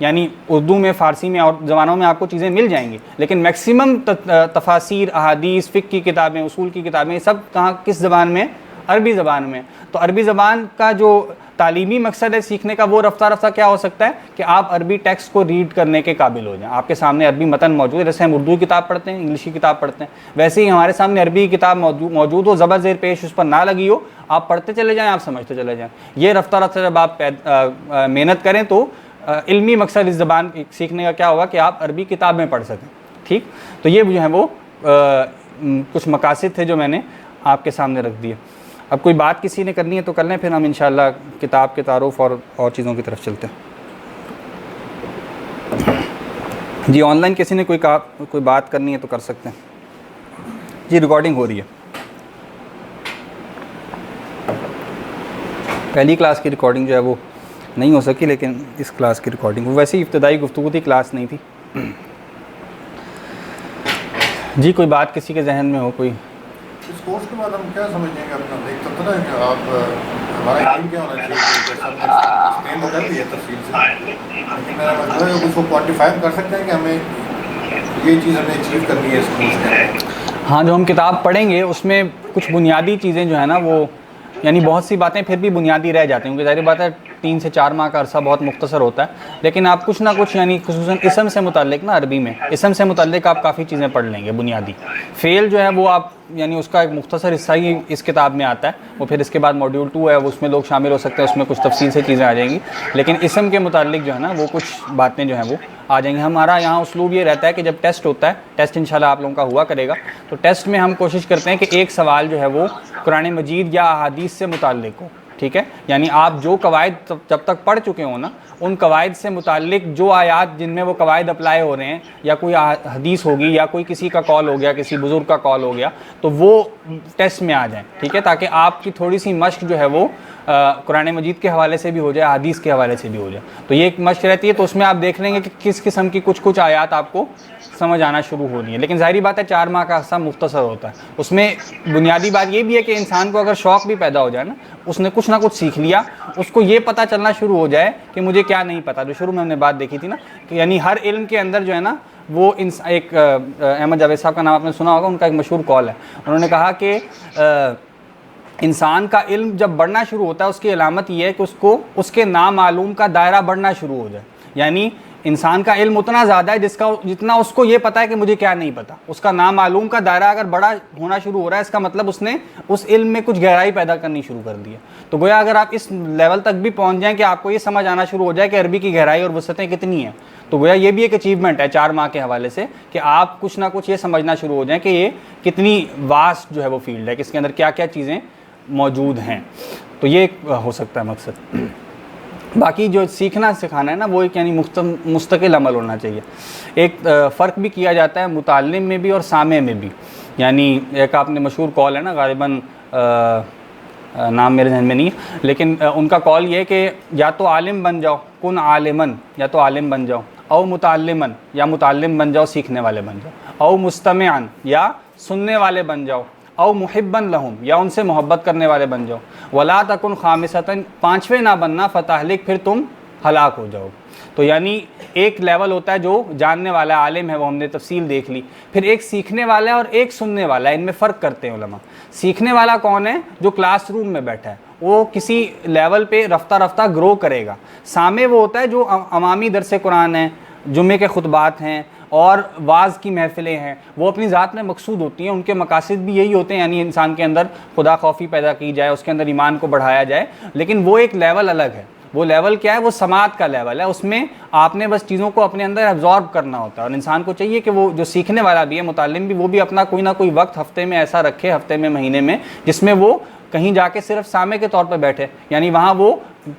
यानी उर्दू में, फ़ारसी में और ज़बानों में आपको चीज़ें मिल जाएंगी, लेकिन मैक्सिमम तफासीर, अहादीस, फ़िक़्ह की किताबें, उसूल की किताबें, सब कहाँ किस ज़बान में? अरबी ज़बान में। तो अरबी ज़बान का जो तालीमी मकसद है सीखने का, वो रफ्ता रफ्ता क्या हो सकता है कि आप अरबी टेक्स्ट को रीड करने के काबिल हो जाएं। आपके सामने अरबी मतन मौजूद है, जैसे हम उर्दू की किताब पढ़ते हैं, इंग्लिश की किताब पढ़ते हैं, वैसे ही हमारे सामने अरबी की किताब मौजूद हो, ज़बर ज़ेर पेश उस पर ना लगी हो, आप पढ़ते चले जाएँ, आप समझते चले जाएँ। ये रफ्ता रफ्ता जब आप मेहनत करें तो इल्मी मकसद इस ज़बान सीखने का क्या होगा कि आप अरबी किताबें पढ़ सकें। ठीक, तो ये जो है वो कुछ मकासद थे जो मैंने आपके सामने रख दिए। अब कोई बात किसी ने करनी है तो कर लें, फिर हम इंशाअल्लाह किताब के तारुफ और चीज़ों की तरफ चलते हैं। जी, ऑनलाइन किसी ने कोई बात करनी है तो कर सकते हैं। जी, रिकॉर्डिंग हो रही है, पहली क्लास की रिकॉर्डिंग जो है वो नहीं हो सकी, लेकिन इस क्लास की रिकॉर्डिंग, वैसे ही इब्तदाई गुफ्तगू थी, क्लास नहीं थी। जी, कोई बात किसी के जहन में हो? कोई इस कोर्स के बाद हम क्या समझेंगे अपना, एक तो ना कि आप हमारा एम क्या होना चाहिए, जैसा आपने एक्सप्लेन तो कर दिया तफसील से, लेकिन मेरा मतलब है उसको क्वान्टिफाई कर सकते हैं कि हमें ये चीज़ हमें अचीव करनी है इस कोर्स में। हाँ, जो हम किताब पढ़ेंगे उसमें कुछ बुनियादी चीज़ें जो है ना वो, यानी बहुत सी बातें फिर भी बुनियादी रह जाती हैं, क्योंकि ज़ाहिर बात है 3 से 4 माह का अरसा बहुत मुख्तसर होता है, लेकिन आप कुछ ना कुछ, यानी खुसूसन इसम से मुताल्लिक ना, अरबी में इसम से मुताल्लिक आप काफ़ी चीज़ें पढ़ लेंगे बुनियादी। फ़ेल जो है वो आप, यानी उसका एक मुख्तसर हिस्सा ही इस किताब में आता है, वो फिर इसके बाद मॉड्यूल 2 है, वो उसमें लोग शामिल हो सकते हैं, उसमें कुछ तफसील से चीज़ें आ जाएंगी, लेकिन इसम के मुताल्लिक जो है ना वो कुछ बातें जो हैं वो आ जाएंगी। हमारा यहाँ उस्लूब ये रहता है कि जब टेस्ट होता है, टेस्ट इंशाल्लाह आप लोगों का हुआ करेगा, तो टेस्ट में हम कोशिश करते हैं कि एक सवाल जो है वो कुरान मजीद या अहादीस से मुताल्लिक हो। ठीक है, यानी आप जो कवायद जब तक पढ़ चुके हो ना, उन कवायद से मुताल्लिक जो आयात जिनमें वो कवायद अप्लाई हो रहे हैं, या कोई हदीस होगी या कोई किसी का कॉल हो गया, किसी बुज़ुर्ग का कॉल हो गया, तो वो टेस्ट में आ जाएं। ठीक है, ताकि आपकी थोड़ी सी मश्क जो है वो कुरान मजीद के हवाले से भी हो जाए, हदीस के हवाले से भी हो जाए। तो ये एक मश्क रहती है, तो उसमें आप देख लेंगे कि किस किस्म की कुछ आयात आपको समझ आना शुरू हो रही है। लेकिन ज़ाहिरी बात है 4 माह का अरसा मुख्तसर होता है, उसमें बुनियादी बात ये भी है कि इंसान को अगर शौक़ भी पैदा हो जाए ना, उसने कुछ ना कुछ सीख लिया, उसको ये पता चलना शुरू हो जाए कि मुझे क्या नहीं पता। जो शुरू में हमने बात देखी थी ना, कि यानी हर इल्म के अंदर जो है ना वो एक अहमद जावेद साहब का नाम आपने सुना होगा, उनका एक मशहूर कॉल है, उन्होंने कहा कि इंसान का इल्म जब बढ़ना शुरू होता है उसकी अलामत यह है कि उसको उसके नामालूम का दायरा बढ़ना शुरू हो जाए। यानी इंसान का इल्म उतना ज़्यादा है जितना उसको ये पता है कि मुझे क्या नहीं पता। उसका नामालूम का दायरा अगर बड़ा होना शुरू हो रहा है, इसका मतलब उसने उस इल्म में कुछ गहराई पैदा करनी शुरू कर दी है। तो गोया अगर आप इस लेवल तक भी पहुंच जाएं कि आपको ये समझ आना शुरू हो जाए कि अरबी की गहराई और वसअतें कितनी हैं, तो गोया ये भी एक अचीवमेंट है 4 माह के हवाले से, कि आप कुछ ना कुछ ये समझना शुरू हो जाएं कि ये कितनी वास्ट जो है वो फील्ड है, कि इसके अंदर क्या क्या चीज़ें मौजूद हैं। तो ये हो सकता है मकसद। बाकी जो सीखना सिखाना है ना, वो एक यानी मुस्तकिल अमल होना चाहिए। एक फ़र्क भी किया जाता है मुताल्लिम में भी और सामे में भी। यानी एक आपने मशहूर कॉल है ना, गालिबन नाम मेरे जहन में नहीं है, लेकिन उनका कॉल ये है कि या तो आलिम बन जाओ, कुन आलिमन, या तो आलिम बन जाओ, औ मुताल्लिमन, या मुताल्लिम बन जाओ, सीखने वाले बन जाओ, औ मुस्तमिअन, या सुनने वाले बन जाओ, औ मुहिब्बन लहुम, या उनसे मोहब्बत करने वाले बन जाओ, वला तकुन खामिसतन, 5वें ना बनना, फताहलिक, फिर तुम हलाक हो जाओ। तो यानी एक लेवल होता है जो जानने वाला आलिम है, वो हमने तफसील देख ली। फिर एक सीखने वाला है और एक सुनने वाला है, इनमें फ़र्क करते हैं उलमा। सीखने वाला कौन है? जो क्लासरूम में बैठा है, वो किसी लेवल पे रफ्ता रफ्ता ग्रो करेगा। सामे वो होता है जो अवामी दरस कुरान है, जुम्मे के खुतबात हैं और वाज़ की महफ़िलें हैं, वो अपनी ज़ात में मकसूद होती हैं, उनके मकासद भी यही होते हैं, यानी इंसान के अंदर खुदा खौफी पैदा की जाए, उसके अंदर ईमान को बढ़ाया जाए। लेकिन वो एक लेवल अलग है। वो लेवल क्या है? वो समात का लेवल है। उसमें आपने बस चीज़ों को अपने अंदर एब्जॉर्ब करना होता है। और इंसान को चाहिए कि वो जो सीखने वाला भी है, मुताल्लिम भी, वो भी अपना कोई ना कोई वक्त हफ्ते में ऐसा रखे, हफ्ते में, महीने में, जिसमें वो कहीं जाके सिर्फ सामे के तौर पर बैठे, यानी वहाँ वो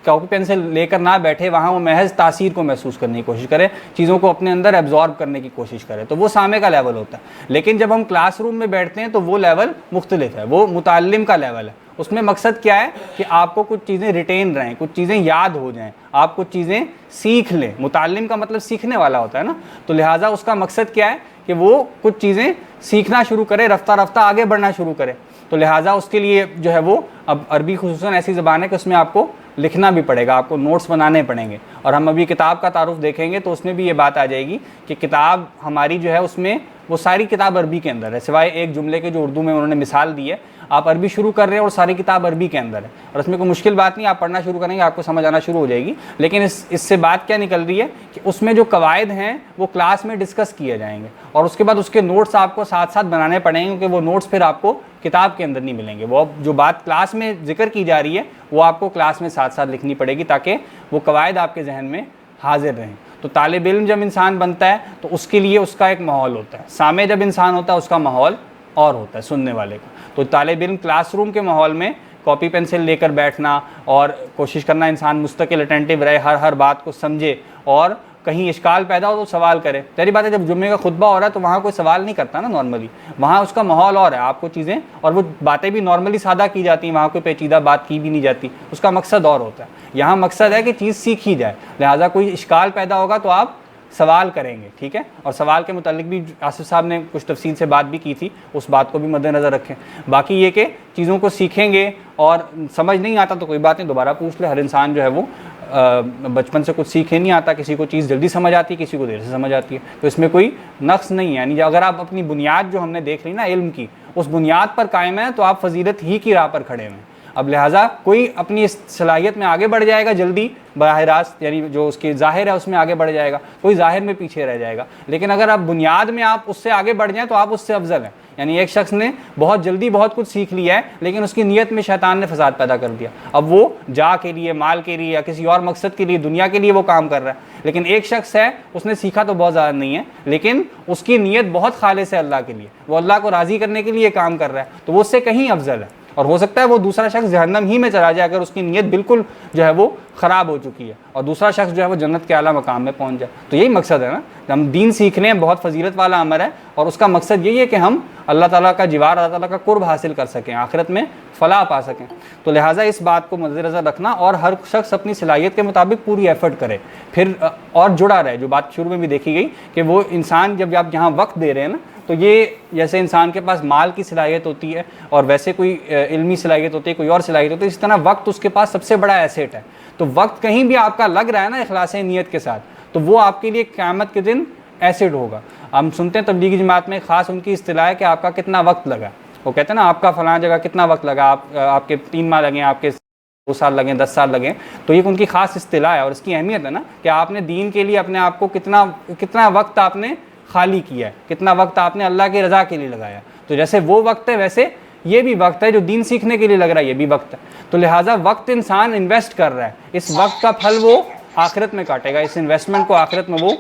कॉपी पेंसिल लेकर ना बैठे, वहाँ वो महज तासीर को महसूस करने की कोशिश करे, चीज़ों को अपने अंदर एब्जॉर्ब करने की कोशिश करे, तो वो सामे का लेवल होता है। लेकिन जब हम क्लासरूम में बैठते हैं तो वो लेवल मुख्तलिफ है, वो मुताल्लिम का लेवल है। उसमें मकसद क्या है कि आपको कुछ चीज़ें रिटेन रहें, कुछ चीज़ें याद हो जाएं, आप कुछ चीज़ें सीख लें। मुताल्लिम का मतलब सीखने वाला होता है ना, तो लिहाजा उसका मकसद क्या है कि वो कुछ चीज़ें सीखना शुरू करे, रफ्ता रफ्ता आगे बढ़ना शुरू करे। तो लिहाजा उसके लिए जो है वो, अब अरबी खुसूसन ऐसी ज़बान है कि उसमें आपको लिखना भी पड़ेगा, आपको नोट्स बनाने पड़ेंगे। और हम अभी किताब का तारुफ देखेंगे तो उसमें भी ये बात आ जाएगी कि किताब हमारी जो है उसमें वो सारी किताब अरबी के अंदर है, सिवाय एक जुमले के जो उर्दू में उन्होंने मिसाल दी है। आप अरबी शुरू कर रहे हैं और सारी किताब अरबी के अंदर है, और इसमें कोई मुश्किल बात नहीं, आप पढ़ना शुरू करेंगे आपको समझ आना शुरू हो जाएगी। लेकिन इससे बात क्या निकल रही है कि उसमें जो कवायद हैं वो क्लास में डिस्कस किए जाएंगे, और उसके बाद उसके नोट्स आपको साथ साथ बनाने पड़ेंगे, क्योंकि वो नोट्स फिर आपको किताब के अंदर नहीं मिलेंगे। वो जो बात क्लास में जिक्र की जा रही है वो आपको क्लास में साथ साथ लिखनी पड़ेगी, ताकि वो कवायद आपके जहन में हाजिर रहें। तो तालिब इल्म जब इंसान बनता है तो उसके लिए उसका एक माहौल होता है, सामे जब इंसान होता है उसका माहौल और होता है सुनने वाले का। तो तालिब इल्म क्लासरूम के माहौल में कॉपी पेंसिल लेकर बैठना और कोशिश करना इंसान मुस्तकिल अटेंटिव रहे, हर बात को समझे, और कहीं इश्काल पैदा हो तो सवाल करे। तेरी बात है, जब जुम्मे का खुतबा हो रहा है तो वहाँ कोई सवाल नहीं करता ना नॉर्मली, वहाँ उसका माहौल और है, आपको चीज़ें और वो बातें भी नॉर्मली सादा की जाती हैं, वहाँ कोई पेचीदा बात की भी नहीं जाती, उसका मकसद और होता है। यहाँ मकसद है कि चीज़ सीखी जाए, लिहाजा कोई इश्काल पैदा होगा तो आप सवाल करेंगे, ठीक है। और सवाल के मुतालिक भी आसिफ साहब ने कुछ तफसील से बात भी की थी, उस बात को भी मद्देनज़र रखें। बाकी ये कि चीज़ों को सीखेंगे और समझ नहीं आता तो कोई बात नहीं, दोबारा पूछ ले। हर इंसान जो है वो बचपन से कुछ सीखे नहीं आता, किसी को चीज़ जल्दी समझ आती है, किसी को देर से समझ आती है, तो इसमें कोई नक्स नहीं है। यानी अगर आप अपनी बुनियाद जो हमने देख ली ना इल्म की, उस बुनियाद पर कायम है तो आप फजीलत ही की राह पर खड़े हैं। अब लिहाजा कोई अपनी इस सलाहियत में आगे बढ़ जाएगा जल्दी बराह रास्त, यानी जो उसकी ज़ाहिर है उसमें आगे बढ़ जाएगा, कोई ज़ाहिर में पीछे रह जाएगा। लेकिन अगर आप बुनियाद में आप उससे आगे बढ़ जाएं तो आप उससे अफजल हैं। यानी एक शख्स ने बहुत जल्दी बहुत कुछ सीख लिया है, लेकिन उसकी नीयत में शैतान ने फसाद पैदा कर दिया। अब वो जा के लिए, माल के लिए या किसी और मकसद के लिए, दुनिया के लिए वो काम कर रहा है। लेकिन एक शख्स है, उसने सीखा तो बहुत ज़्यादा नहीं है, लेकिन उसकी नीयत बहुत खालिस है अल्लाह के लिए, वो अल्लाह को राज़ी करने के लिए काम कर रहा है, तो वो उससे कहीं अफजल है। और हो सकता है वो दूसरा शख्स जहन्नम ही में चला जाए अगर उसकी नीयत बिल्कुल जो है वो ख़राब हो चुकी है, और दूसरा शख्स जो है वो जन्नत के आला मकाम में पहुंच जाए। तो यही मकसद है ना, हम दीन सीख रहे हैं, बहुत फजीलत वाला अमर है, और उसका मकसद यही है कि हम अल्लाह ताला का जिवार, अल्लाह ताला का कुर्ब हासिल कर सकें, आखिरत में फ़लाह पा सकें। तो लिहाजा इस बात को मद्देनज़र रखना, और हर शख्स अपनी सलाहियत के मुताबिक पूरी एफर्ट करे, फिर और जुड़ा रहे। जो बात शुरू में भी देखी गई कि वो इंसान जब आप यहाँ वक्त दे रहे हैं ना, तो ये जैसे इंसान के पास माल की सलाहियत होती है और वैसे कोई इल्मी सलाहियत होती है, कोई और सलाहियत होती है, इस तरह वक्त उसके पास सबसे बड़ा एसेट है। तो वक्त कहीं भी आपका लग रहा है ना इखलास नीयत के साथ, तो वो आपके लिए क़यामत के दिन एसेट होगा। हम सुनते हैं तबलीगी जमात में ख़ास उनकी इस्तिलाह है कि आपका कितना वक्त लगा। वो कहते हैं ना आपका फ़लाँ जगह कितना वक्त लगा, आपके 3 माह लगे, आपके 2 साल लगे, 10 साल लगे। तो ये उनकी ख़ास इस्तिलाह है, और इसकी अहमियत है ना कि आपने दीन के लिए अपने आप को कितना वक्त आपने खाली किया है, कितना वक्त आपने अल्लाह की रज़ा के लिए लगाया। तो जैसे वो वक्त है वैसे ये भी वक्त है, जो दीन सीखने के लिए लग रहा है ये भी वक्त है। तो लिहाजा वक्त इंसान इन्वेस्ट कर रहा है, इस वक्त का फल वो आखिरत में काटेगा, इस इन्वेस्टमेंट को आखिरत में वो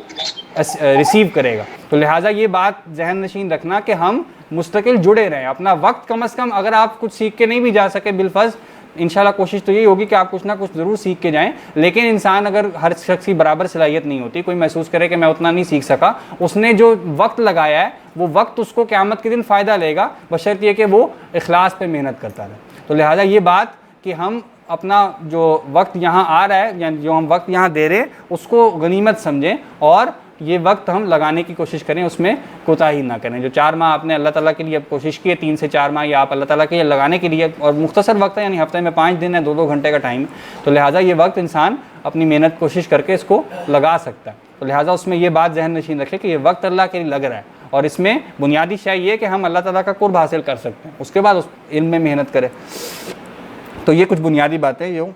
रिसीव करेगा। तो लिहाजा ये बात जहन नशीन रखना कि हम मुस्तकिल जुड़े रहें, अपना वक्त कम अज़ कम, अगर आप कुछ सीख के नहीं भी जा सके बिलफर्ज, इंशाल्लाह कोशिश तो यही होगी कि आप कुछ ना कुछ ज़रूर सीख के जाएं। लेकिन इंसान, अगर हर शख्स की बराबर सलाहियत नहीं होती, कोई महसूस करे कि मैं उतना नहीं सीख सका, उसने जो वक्त लगाया है वो वक्त उसको क़यामत के दिन फ़ायदा लेगा, बशर्त ये कि वो इखलास पे मेहनत करता रहे। तो लिहाजा ये बात कि हम अपना जो वक्त यहाँ आ रहा है, या जो हम वक्त यहाँ दे रहे हैं, उसको गनीमत समझें और ये वक्त हम लगाने की कोशिश करें, उसमें कोताही ना करें। जो 4 माह आपने अल्लाह ताला के लिए कोशिश की है, 3 से 4 माह ये आप अल्लाह ताला के लिए लगाने के लिए, और मुख्तसर वक्त है, यानी हफ्ते में 5 दिन है, 2-2 घंटे का टाइम। तो लिहाजा ये वक्त इंसान अपनी मेहनत कोशिश करके इसको लगा सकता है। तो लिहाजा उसमें ये बात जहन नशीन रखे कि ये वक्त अल्लाह के लिए लग रहा है, और इसमें बुनियादी शय ये कि हम अल्लाह ताला का कुर्ब हासिल कर सकते हैं, उसके बाद उस इल्म में मेहनत करें। तो ये कुछ बुनियादी बातें ये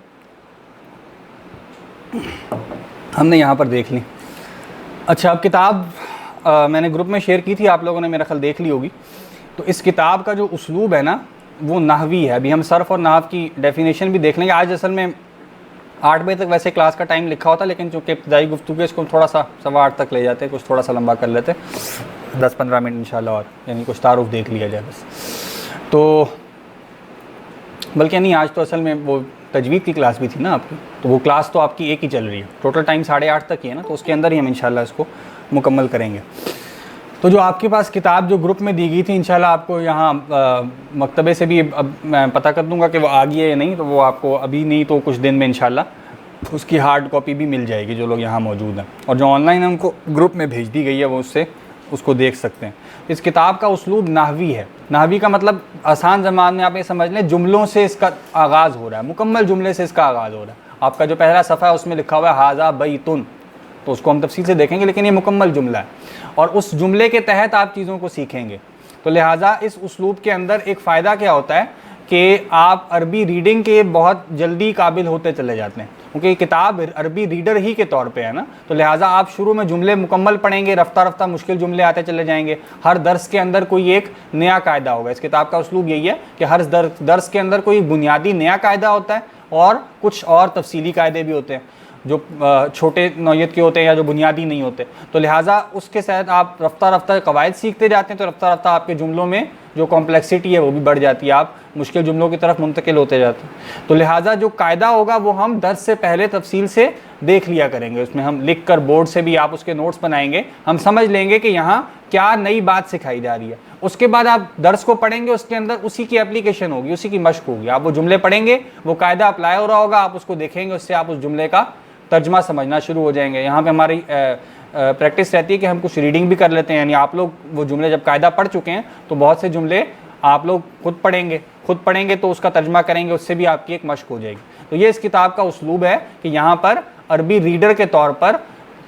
हमने यहाँ पर देख ली। अच्छा, अब किताब मैंने ग्रुप में शेयर की थी, आप लोगों ने मेरा ख्याल देख ली होगी। तो इस किताब का जो उसलूब है ना वो नहवी है। अभी हम सर्फ़ और नहव की डेफिनेशन भी देख लेंगे। आज असल में 8 बजे तक वैसे क्लास का टाइम लिखा होता, लेकिन चूँकि इब्तिदाई गुफ्तगू इसको थोड़ा सा 8:15 तक ले जाते, कुछ थोड़ा सा लंबा कर लेते, 10-15 मिनट इंशाल्लाह, और यानी कुछ तारुफ देख लिया जाए बस। तो बल्कि नहीं, आज तो असल में वो तजवीद की क्लास भी थी ना आपकी, तो वो क्लास तो आपकी एक ही चल रही है, टोटल टाइम 8:30 तक ही है ना, तो उसके अंदर ही हम इंशाल्लाह इसको मुकम्मल करेंगे। तो जो आपके पास किताब जो ग्रुप में दी गई थी, इंशाल्लाह आपको यहाँ मकतबे से भी अब मैं पता कर दूंगा कि वो आ गई है या नहीं, तो वो आपको अभी नहीं तो कुछ दिन में इंशाल्लाह उसकी हार्ड कॉपी भी मिल जाएगी जो लोग यहाँ मौजूद हैं, और जो ऑनलाइन हमको ग्रुप में भेज दी गई है वो उसको देख सकते हैं। इस किताब का उसलूब नाहवी है। नाहवी का मतलब आसान ज़बान में आप ये समझ लें, जुमलों से इसका आगाज़ हो रहा है, मुकम्मल जुमले से इसका आगाज़ हो रहा है। आपका जो पहला सफ़ा है उसमें लिखा हुआ है हाजा बैतुन, तो उसको हम तफसील से देखेंगे, लेकिन ये मुकम्मल जुमला है और उस जुमले के तहत आप चीज़ों को सीखेंगे। तो लिहाजा इस उसलूब के अंदर एक फ़ायदा क्या होता है कि आप अरबी रीडिंग के बहुत जल्दी काबिल होते चले जाते हैं, क्योंकि किताब अरबी रीडर ही के तौर पे है ना, तो लिहाजा आप शुरू में जुमले मुकम्मल पढ़ेंगे, रफ्ता रफ्ता मुश्किल जुमले आते चले जाएंगे। हर दर्स के अंदर कोई एक नया कायदा होगा। इस किताब का उसलूब यही है कि हर दर्स के अंदर कोई बुनियादी नया कायदा होता है और कुछ और तफसीली कायदे भी होते हैं जो छोटे नौयत के होते हैं या जो बुनियादी नहीं होते। तो लिहाजा उसके साथ आप रफ्ता रफ्ता कवायद सीखते जाते हैं, तो रफ्ता रफ्ता आपके जुमलों में जो कॉम्प्लेक्सिटी है वो भी बढ़ जाती है, आप मुश्किल जुमलों की तरफ मुंतकिल होते जाते हैं। तो लिहाजा जो कायदा होगा वो हम दर्स से पहले तफसील से देख लिया करेंगे, उसमें हम लिख कर बोर्ड से भी आप उसके नोट्स बनाएंगे, हम समझ लेंगे कि यहाँ क्या नई बात सिखाई जा रही है। उसके बाद आप दर्स को पढ़ेंगे, उसके अंदर उसी की एप्लीकेशन होगी, उसी की मशक होगी। आप वो जुमले पढ़ेंगे, वो कायदा अप्लाई हो रहा होगा, आप उसको देखेंगे, उससे आप उस जुमले का तर्जमा समझना शुरू हो जाएंगे। यहाँ पे हमारी प्रैक्टिस रहती है कि हम कुछ रीडिंग भी कर लेते हैं, यानी आप लोग वो जुमले जब कायदा पढ़ चुके हैं तो बहुत से जुमले आप लोग खुद पढ़ेंगे तो उसका तर्जमा करेंगे, उससे भी आपकी एक मशक हो जाएगी। तो ये इस किताब का उसलूब है कि यहाँ पर अरबी रीडर के तौर पर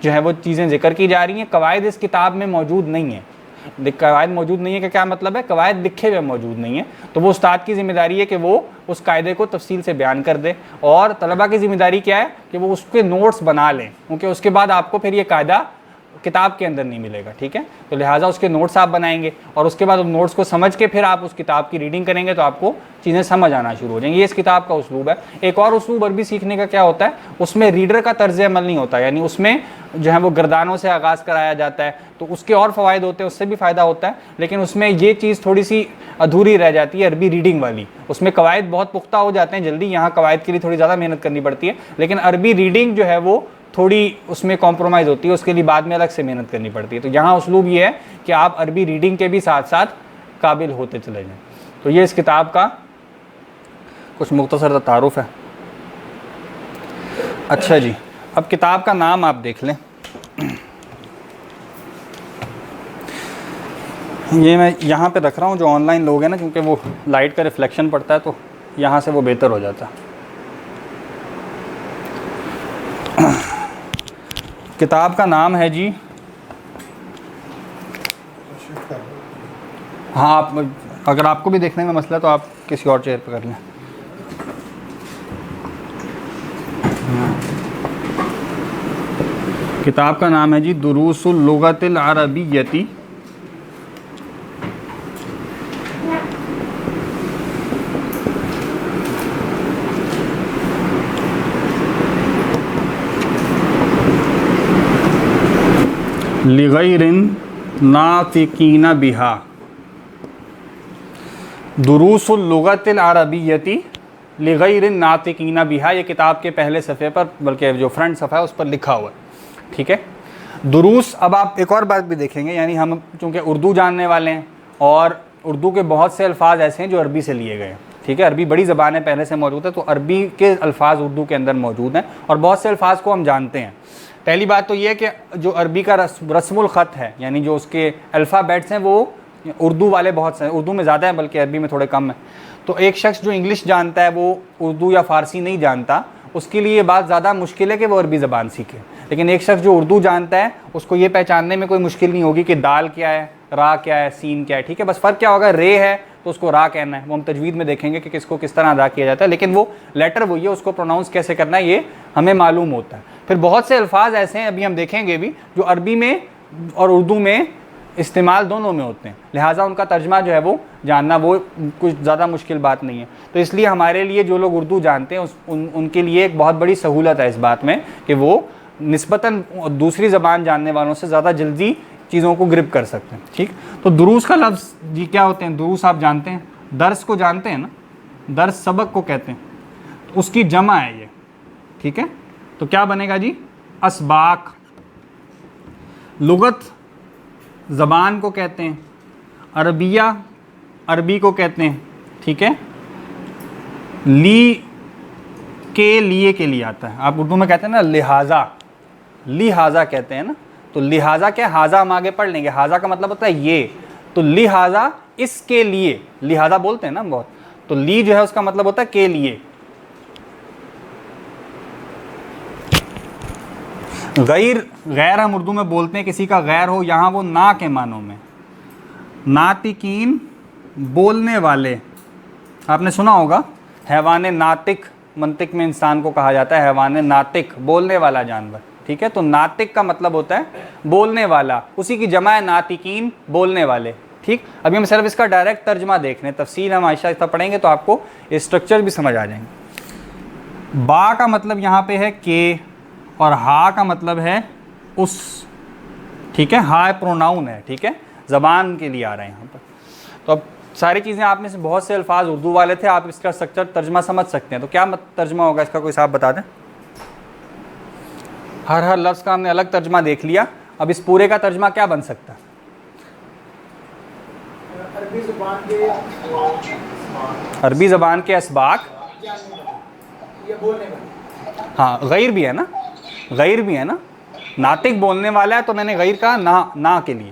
जो है वो चीज़ें जिक्र की जा रही हैं। कवायद इस किताब में मौजूद नहीं है। कवायद मौजूद नहीं है का क्या मतलब है? कवायद लिखे हुए मौजूद नहीं है, तो वो उस्ताद की ज़िम्मेदारी है कि वो उस कायदे को तफसील से बयान कर दे, और तलबा की ज़िम्मेदारी क्या है कि वो उसके नोट्स बना लें, क्योंकि उसके बाद आपको फिर ये कायदा किताब के अंदर नहीं मिलेगा। ठीक है, तो लिहाजा उसके नोट्स आप बनाएंगे और उसके बाद उन नोट्स को समझ के फिर आप उस किताब की रीडिंग करेंगे तो आपको चीज़ें समझ आना शुरू हो जाएंगी। ये इस किताब का उसलूब है। एक और उसलूब अरबी सीखने का क्या होता है, उसमें रीडर का तर्ज अमल नहीं होता, यानी उसमें जो है वो गर्दानों से आगाज़ कराया जाता है, तो उसके और फ़वाइद होते हैं, उससे भी फ़ायदा होता है, लेकिन उसमें ये चीज़ थोड़ी सी अधूरी रह जाती है अरबी रीडिंग वाली। उसमें कवायद बहुत पुख्ता हो जाते हैं जल्दी, यहाँ कवायद के लिए थोड़ी ज़्यादा मेहनत करनी पड़ती है, लेकिन अरबी रीडिंग जो है वो थोड़ी उसमें कॉम्प्रोमाइज़ होती है, उसके लिए बाद में अलग से मेहनत करनी पड़ती है। तो यहाँ उसलूब ये है कि आप अरबी रीडिंग के भी साथ साथ काबिल होते चले जाएँ। तो ये इस किताब का कुछ मुख्तसर तारुफ है। अच्छा जी, अब किताब का नाम आप देख लें। ये मैं यहाँ पे रख रहा हूँ, जो ऑनलाइन लोग हैं ना, क्योंकि वो लाइट का रिफ्लेक्शन पड़ता है तो यहाँ से वो बेहतर हो जाता है। किताब का नाम है जी, हाँ आप अगर आपको भी देखने में मसला है तो आप किसी और चेयर पर कर लें। किताब का नाम है जी दुरूसुल लुगतिल अरबिय्यती लिगैरिन नातिकीना बिहा। दुरूसुल लुगतिल अरबिय्यती लिगैरिन नातिकीना बिहा, ये किताब के पहले सफ़े पर, बल्कि जो फ्रंट सफ़ा है उस पर लिखा हुआ है। ठीक है, दुरूस। अब आप एक और बात भी देखेंगे, यानी हम चूँकि उर्दू जानने वाले हैं और उर्दू के बहुत से अल्फाज ऐसे हैं जो अरबी से लिए गए हैं। ठीक है, अरबी बड़ी ज़बान है, पहले से मौजूद है, तो अरबी के अल्फाज उर्दू के अंदर मौजूद हैं और बहुत से अल्फाज को हम जानते हैं। पहली बात तो ये है कि जो अरबी का रस्मुल ख़त है, यानी जो उसके अल्फ़ाबेट्स हैं, वो उर्दू वाले बहुत से, उर्दू में ज़्यादा है बल्कि अरबी में थोड़े कम है। तो एक शख्स जो इंग्लिश जानता है वो उर्दू या फ़ारसी नहीं जानता, उसके लिए ये बात ज़्यादा मुश्किल है कि वो अरबी ज़बान सीखे। लेकिन एक शख्स जो उर्दू जानता है उसको ये पहचानने में कोई मुश्किल नहीं होगी कि दाल क्या है, रा क्या है, सीन क्या है। ठीक है, बस फ़र्क क्या होगा, रे है तो उसको रा कहना है, वो हम तजवीद में देखेंगे कि किसको किस तरह अदा किया जाता है, लेकिन वो लेटर वही है, उसको प्रोनाउंस कैसे करना है ये हमें मालूम होता है। फिर बहुत से अल्फाज ऐसे हैं, अभी हम देखेंगे भी, जो अरबी में और उर्दू में इस्तेमाल दोनों में होते हैं, लिहाजा उनका तर्जमा जो है वो जानना वो कुछ ज़्यादा मुश्किल बात नहीं है। तो इसलिए हमारे लिए जो लोग उर्दू जानते हैं उनके लिए एक बहुत बड़ी सहूलत है इस बात में कि वो निस्बतन दूसरी ज़बान जानने वालों से ज़्यादा जल्दी चीज़ों को ग्रिप कर सकते हैं। ठीक, तो दुरूस का लफ्ज़ जी क्या होते हैं? दुरूस आप जानते हैं, दर्स को जानते हैं ना, दर्स सबक को कहते हैं, तो उसकी जमा है ये, ठीक है। तो क्या बनेगा जी, असबाक। लुगत ज़बान को कहते हैं, अरबिया अरबी को कहते हैं, ठीक है। ली के लिए आता है, आप उर्दू में कहते हैं ना लिहाजा, लिहाजा कहते हैं ना, तो लिहाजा क्या, हाजा हम आगे पढ़ लेंगे, हाजा का मतलब होता है ये, तो लिहाजा इसके लिए, लिहाजा बोलते हैं ना बहुत, तो ली जो है उसका मतलब होता है के लिए। गैर हम उर्दू में बोलते हैं किसी का गैर हो, यहाँ वो ना के मानों में। नातिकीन बोलने वाले, आपने सुना होगा हैवान नातिक, मंतिक में इंसान को कहा जाता है हैवान नातिक, बोलने वाला जानवर, ठीक है। तो नातिक का मतलब होता है बोलने वाला, उसी की जमा है नातिकीन, बोलने वाले, ठीक। अभी हम सिर्फ इसका डायरेक्ट तर्जमा देख रहे हैं, तफसील हम आहिस्ता आहिस्ता पढ़ेंगे तो आपको स्ट्रक्चर भी समझ आ जाएंगे। बा का मतलब यहाँ पे है के, और हा का मतलब है उस, ठीक है। हा प्रोनाउन है, ठीक है, ज़बान के लिए आ रहा है यहाँ पर। तो अब सारी चीज़ें, आप में से बहुत से अल्फाज उर्दू वाले थे, आप इसका स्ट्रक्चर तर्जमा समझ सकते हैं, तो क्या तर्जमा होगा इसका, कोई साहब बता दें। हर लफ्ज़ का हमने अलग तर्जमा देख लिया, अब इस पूरे का तर्जमा क्या बन सकता है। अरबी ज़बान के असबाक, हाँ गैर भी है ना, गैर भी है ना, नातिक बोलने वाला है, तो मैंने गैर कहा ना के लिए,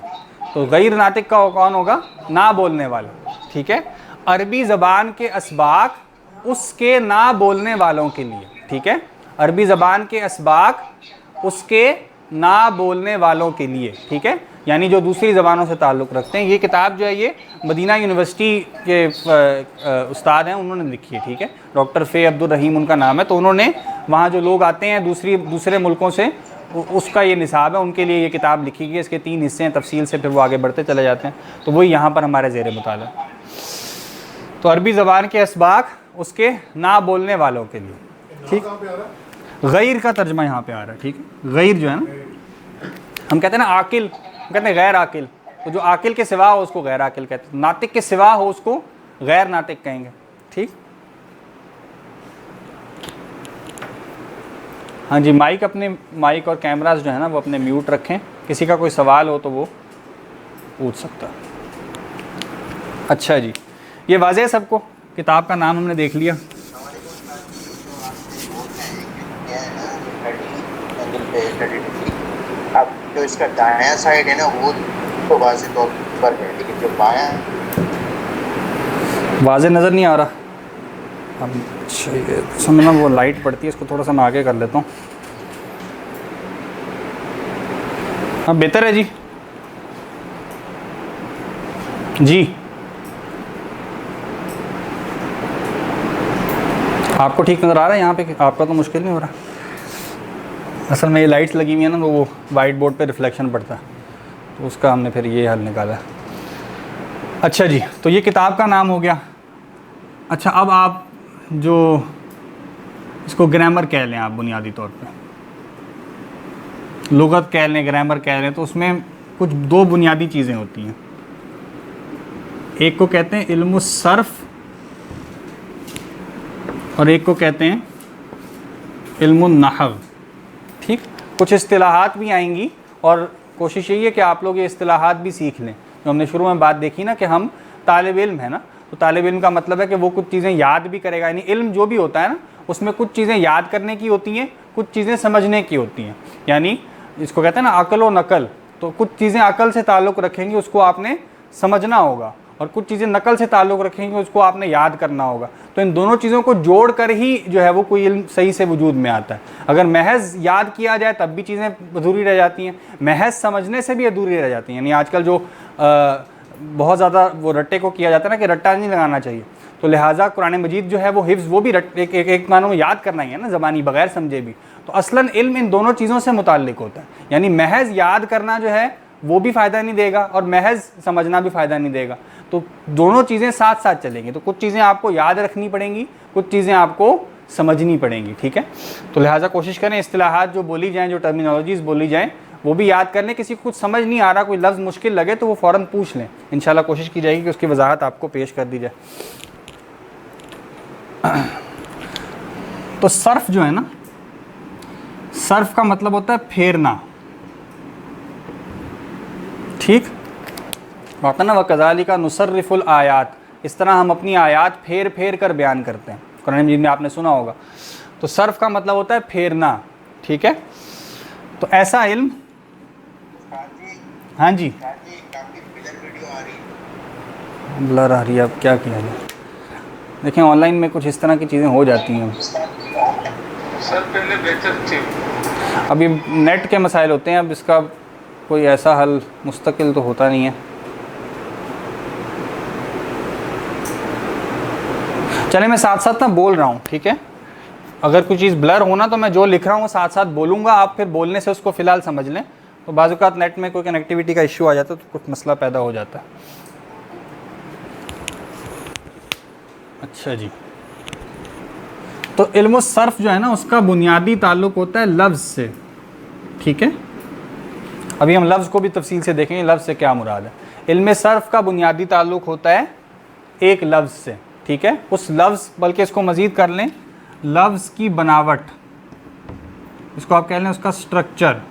तो गैर नातिक का कौन होगा, ना बोलने वाला, ठीक है। अरबी ज़बान के असबाक उसके ना बोलने वालों के लिए, ठीक है। अरबी ज़बान के असबाक उसके ना बोलने वालों के लिए, ठीक है, यानी जो दूसरी ज़बानों से ताल्लुक़ रखते हैं। ये किताब जो है ये मदीना यूनिवर्सिटी के उस्ताद हैं, उन्होंने लिखी है, ठीक है। डॉक्टर फ़े अब्दुल रहीम उनका नाम है, तो उन्होंने वहाँ जो लोग आते हैं दूसरे मुल्कों से, उसका ये निसाब है, उनके लिए ये किताब लिखी गई है। इसके 3 हिस्से हैं, तफसील से फिर वो आगे बढ़ते चले जाते हैं, तो वही यहाँ पर हमारे ज़ेर मुताला। तो अरबी ज़बान के असबाक उसके ना बोलने वालों के लिए, ठीक। गैर का तर्जमा यहाँ पे आ रहा है, ठीक है। गैर जो है ना, हम कहते हैं ना आकिल, हम कहते हैं गैर आकिल, तो जो आकिल के सिवा हो उसको गैर आकिल कहते हैं, नातिक के सिवा हो उसको गैर नातिक कहेंगे, ठीक। हाँ जी, माइक और कैमरास जो है ना वो अपने म्यूट रखें, किसी का कोई सवाल हो तो वो पूछ सकता है। अच्छा जी, ये वाज़ेह है सबको, किताब का नाम हमने देख लिया। अब जो इसका दायां साइड है ना वो तो वाज़ेह तौर पर है, लेकिन जो बायां वाज़ेह नज़र नहीं आ रहा। अब अच्छा ये समझना, वो लाइट पड़ती है, इसको थोड़ा सा मैं आगे कर लेता हूँ। हाँ बेहतर है जी, जी आपको ठीक नज़र आ रहा है यहाँ पे, आपका तो मुश्किल नहीं हो रहा। असल में ये लाइट्स लगी हुई है ना, तो वो वाइट बोर्ड पे रिफ्लेक्शन पड़ता है, तो उसका हमने फिर ये हल निकाला। अच्छा जी, तो ये किताब का नाम हो गया। अच्छा, अब आप जो इसको ग्रामर कह लें, आप बुनियादी तौर पे लुगत कह लें, ग्रामर कह लें, तो उसमें कुछ 2 बुनियादी चीज़ें होती हैं। एक को कहते हैं इल्म सर्फ और एक को कहते हैं इल्म नहव, ठीक। कुछ इस्तिलाहात भी आएंगी और कोशिश यही है कि आप लोग ये इस्तिलाहात भी सीख लें। जो हमने शुरू में बात देखी ना कि हम तालिब इल्म है ना, तो तालिब इल्म का मतलब है कि वो कुछ चीज़ें याद भी करेगा, यानी इल्म जो भी होता है ना उसमें कुछ चीज़ें याद करने की होती हैं, कुछ चीज़ें समझने की होती हैं, यानी इसको कहते हैं ना अकल व नकल। तो कुछ चीज़ें अकल से ताल्लुक़ रखेंगी, उसको आपने समझना होगा, और कुछ चीज़ें नकल से ताल्लुक़ रखेंगी, उसको आपने याद करना होगा। तो इन दोनों चीज़ों को जोड़ कर ही जो है वो कोई इल्म सही से वजूद में आता है। अगर महज याद किया जाए तब भी चीज़ें अधूरी रह जाती हैं, महज समझने से भी अधूरी रह जाती हैं। यानी आजकल जो बहुत ज़्यादा वो रट्टे को किया जाता है ना कि रट्टा नहीं लगाना चाहिए, तो लिहाजा कुरान मजीद जो है वो हिफ्ज़ वो भी एक मानों में याद करना ही है ना, ज़बानी बग़ैर समझे भी। तो असलन इल्म इन दोनों चीज़ों से मुताल्लिक़ होता है, यानी महज याद करना जो है वो भी फ़ायदा नहीं देगा और महज समझना भी फ़ायदा नहीं देगा। तो दोनों चीज़ें साथ साथ चलेंगी। तो कुछ चीज़ें आपको याद रखनी पड़ेंगी, कुछ चीज़ें आपको समझनी पड़ेंगी, ठीक है। तो लिहाजा कोशिश करें इस्तिलाहात जो बोली जाएँ, जो टर्मिनोलॉजीज़ बोली जाएँ, वो भी याद कर लें। किसी को कुछ समझ नहीं आ रहा, कोई लफ्ज़ मुश्किल लगे तो वो फ़ौरन पूछ लें, इंशाल्लाह कोशिश की जाएगी कि उसकी वजाहत आपको पेश कर दी जाए। तो सर्फ जो है ना, सर्फ का मतलब होता है फेरना, ठीक। होता ना वकज़ालिका नुसर्रिफुल आयात, इस तरह हम अपनी आयात फेर फेर कर बयान करते हैं, कुरान मजीद में आपने सुना होगा। तो सर्फ का मतलब होता है फेरना, ठीक है। तो ऐसा इल्म, हाँ जी, ब्लर आ रही है, अब क्या किया जाए। देखें ऑनलाइन में कुछ इस तरह की चीज़ें हो जाती हैं। सर पहले बेहतर थी। अभी नेट के मसाइल होते हैं, अब इसका कोई ऐसा हल मुस्तकिल तो होता नहीं है। चले मैं साथ साथ ना बोल रहा हूँ, ठीक है। अगर कोई चीज़ ब्लर होना तो मैं जो लिख रहा हूँ साथ साथ बोलूँगा, आप फिर बोलने से उसको फ़िलहाल समझ लें। तो बाज़ औक़ात नेट में कोई कनेक्टिविटी का इशू आ जाता है तो कुछ मसला पैदा हो जाता है। अच्छा जी, तो इल्म सर्फ जो है ना, उसका बुनियादी ताल्लुक़ होता है लफ्ज़ से, ठीक है। अभी हम लफ्ज़ को भी तफसील से देखेंगे, लफ्ज़ से क्या मुराद है। इल्म सर्फ का बुनियादी ताल्लुक़ होता है एक लफ्ज़ से, ठीक है। उस लफ्ज़, बल्कि इसको मज़ीद कर लें, लफ्ज़ की बनावट, इसको आप कह लें उसका स्ट्रक्चर,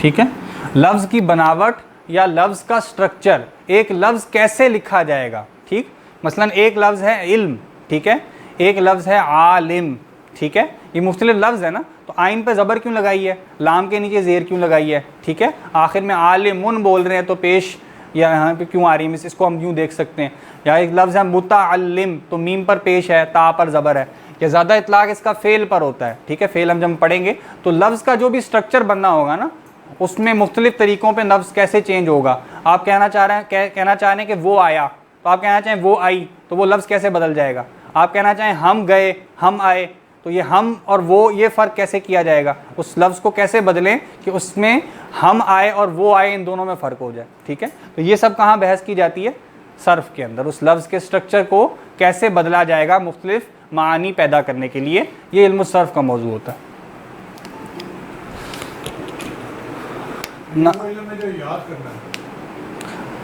ठीक है। लफ्ज़ की बनावट या लफ्ज़ का स्ट्रक्चर, एक लफ्ज़ कैसे लिखा जाएगा, ठीक। मसलन एक लफ्ज़ है इल्म, ठीक है, एक लफ्ज़ है आलिम, ठीक है। ये मुख्तलिफ लफ्ज़ है ना, तो आइन पे ज़बर क्यों लगाई है, लाम के नीचे ज़ेर क्यों लगाई है, ठीक है। आखिर में आलिमुन बोल रहे हैं तो पेश या यहाँ पे क्यों आ रही है, इसको हम यूँ देख सकते हैं। या एक लफ्ज़ है मुतअल्लिम, तो मीम पर पेश है, ता पर ज़बर है। या ज़्यादा इतलाक़ इसका फ़ेल पर होता है, ठीक है। फ़ेल हम जब पढ़ेंगे तो लफ्ज़ का जो भी स्ट्रक्चर बनना होगा ना, उसमें मुख्तलिफ़ तरीक़ों पे लफ्ज़ कैसे चेंज होगा। आप कहना चाह रहे हैं, कहना चाह रहे हैं कि वो आया, तो आप कहना चाहें वो आई, तो वो लफ्ज़ कैसे बदल जाएगा। आप कहना चाहें हम गए, हम आए, तो ये हम और वो, ये फ़र्क कैसे किया जाएगा, उस लफ्ज़ को कैसे बदलें कि उसमें हम आए और वो आए, इन दोनों में फ़र्क हो जाए, ठीक है। तो ये सब कहाँ बहस की जाती है, सर्फ़ के अंदर। उस लफ्ज़ के स्ट्रक्चर को कैसे बदला जाएगा मुख्तलिफ़ मानी पैदा करने के लिए, ये इल्म सर्फ़ का मौजू होता है ना। में जो याद करना है,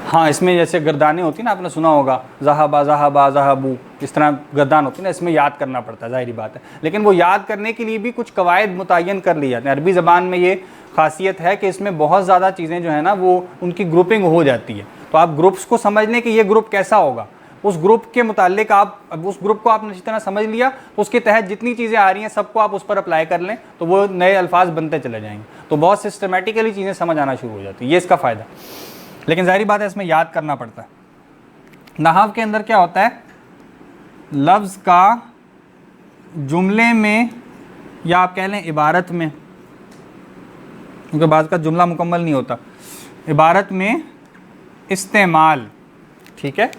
हाँ, इसमें जैसे गर्दानें होती हैं ना, आपने सुना होगा ज़हाबा ज़हाबा ज़हाबू, इस तरह गर्दान होती है ना, इसमें याद करना पड़ता है, ज़ाहिरी बात है। लेकिन वो याद करने के लिए भी कुछ कवायद मुतय्यन कर ली जाती हैं। अरबी ज़बान में ये खासियत है कि इसमें बहुत ज़्यादा चीज़ें जो है ना, वो उनकी ग्रुपिंग हो जाती है। तो आप ग्रुप्स को समझ लें कि ये ग्रुप कैसा होगा, उस ग्रुप के मुताल्लिक आप, उस ग्रुप को आपने अच्छी तरह समझ लिया, तो उसके तहत जितनी चीज़ें आ रही हैं सबको आप उस पर अप्लाई कर लें, तो वो नए अल्फाज बनते चले जाएंगे। तो बहुत सिस्टमेटिकली चीज़ें समझ आना शुरू हो जाती है, ये इसका फ़ायदा। लेकिन ज़ाहिर बात है इसमें याद करना पड़ता है। नहव के अंदर क्या होता है, लफ्ज़ का जुमले में या आप कह लें इबारत में, क्योंकि बाज़ का जुमला मुकम्मल नहीं होता, इबारत में इस्तेमाल, ठीक है।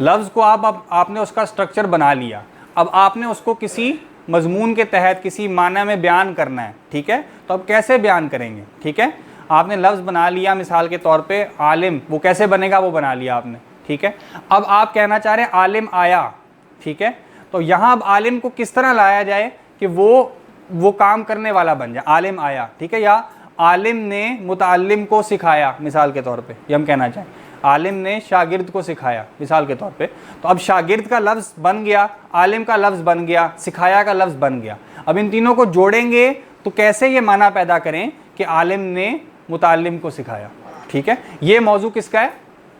लफ्ज़ को आपने उसका स्ट्रक्चर बना लिया, अब आपने उसको किसी मज़मून के तहत किसी माना में बयान करना है, ठीक है। तो अब कैसे बयान करेंगे, ठीक है। आपने लफ्ज़ बना लिया, मिसाल के तौर पे आलिम, वो कैसे बनेगा वो बना लिया आपने, ठीक है। अब आप कहना चाह रहे हैं आलिम आया, ठीक है। तो यहाँ अब आलिम को किस तरह लाया जाए कि वो काम करने वाला बन जाए, आलिम आया, ठीक है। या आलिम ने मुतअल्लिम को सिखाया, मिसाल के तौर पे ये हम कहना चाहें, आलिम ने शागिर्द को सिखाया, मिसाल के तौर पे। तो अब शागिर्द का लफ्ज़ बन गया, आलिम का लफ्ज़ बन गया, सिखाया का लफ्ज़ बन गया। अब इन तीनों को जोड़ेंगे तो कैसे ये माना पैदा करें कि आलिम ने मुतअल्लिम को सिखाया, ठीक है। ये मौजू किसका है,